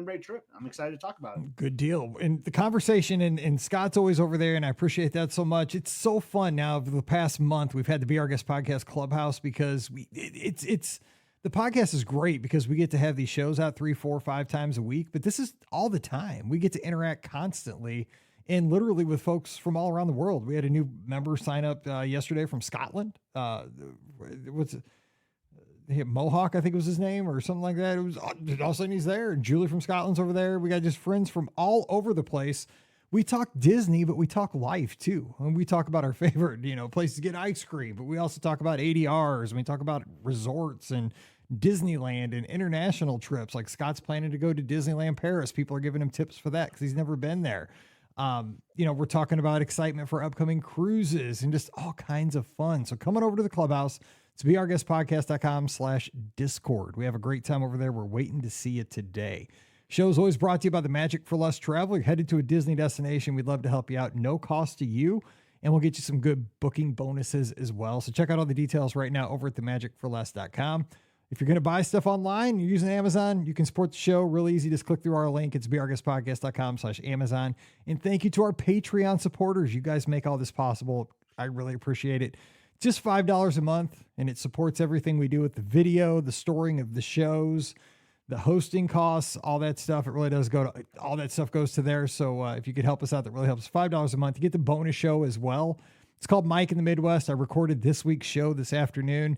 break trip. I'm excited to talk about it. Good deal. And the conversation, and Scott's always over there, and I appreciate that so much. It's so fun now. For the past month, we've had the Be Our Guest Podcast Clubhouse because the podcast is great because we get to have these shows out 3, 4, 5 times a week, but this is all the time. We get to interact constantly and literally with folks from all around the world. We had a new member sign up yesterday from Scotland. Mohawk, I think was his name or something like that. It was all of a sudden he's there, and Julie from Scotland's over there. We got just friends from all over the place. We talk Disney, but we talk life too. And we talk about our favorite, places to get ice cream, but we also talk about ADRs and we talk about resorts and Disneyland and international trips. Like Scott's planning to go to Disneyland Paris. People are giving him tips for that because he's never been there. We're talking about excitement for upcoming cruises and just all kinds of fun. So coming over to the clubhouse, it's beourguestpodcast.com/Discord. We have a great time over there. We're waiting to see you today. Show's always brought to you by the Magic for Less travel. You're headed to a Disney destination. We'd love to help you out. No cost to you. And we'll get you some good booking bonuses as well. So check out all the details right now over at themagicforless.com. If you're going to buy stuff online, you're using Amazon, you can support the show real easy. Just click through our link. It's beourguestpodcast.com/Amazon. And thank you to our Patreon supporters. You guys make all this possible. I really appreciate it. Just $5 a month, and it supports everything we do with the video, the storing of the shows, the hosting costs, all that stuff. It really does all that stuff goes to there. So if you could help us out, that really helps. $5 a month. You get the bonus show as well. It's called Mike in the Midwest. I recorded this week's show this afternoon.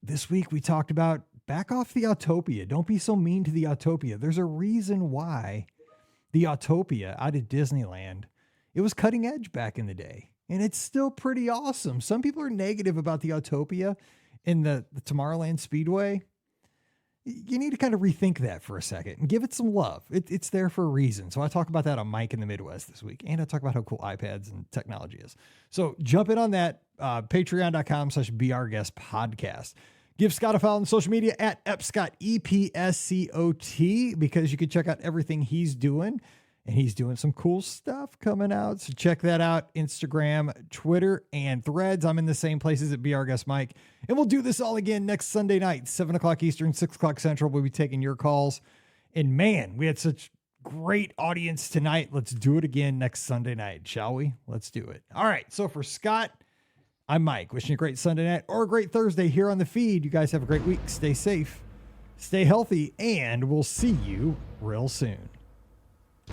This week we talked about back off the Autopia. Don't be so mean to the Autopia. There's a reason why the Autopia out of Disneyland, it was cutting edge back in the day. And it's still pretty awesome. Some people are negative about the Autopia in the Tomorrowland Speedway. You need to kind of rethink that for a second and give it some love. It's there for a reason. So I talk about that on Mike in the Midwest this week. And I talk about how cool iPads and technology is. So jump in on that, patreon.com/beourguestpodcast. Give Scott a follow on social media at epscott, EPSCOT, because you can check out everything he's doing. And he's doing some cool stuff coming out. So check that out. Instagram, Twitter, and Threads. I'm in the same places at Be Our Guest Mike. And we'll do this all again next Sunday night, 7 o'clock Eastern, 6 o'clock Central. We'll be taking your calls. And man, we had such great audience tonight. Let's do it again next Sunday night, shall we? Let's do it. All right. So for Scott, I'm Mike. Wishing you a great Sunday night or a great Thursday here on the feed. You guys have a great week. Stay safe, stay healthy, and we'll see you real soon.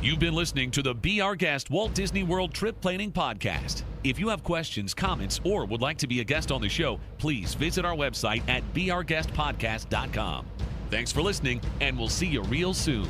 You've been listening to the Be Our Guest Walt Disney World Trip Planning Podcast. If you have questions, comments, or would like to be a guest on the show, please visit our website at beourguestpodcast.com. Thanks for listening, and we'll see you real soon.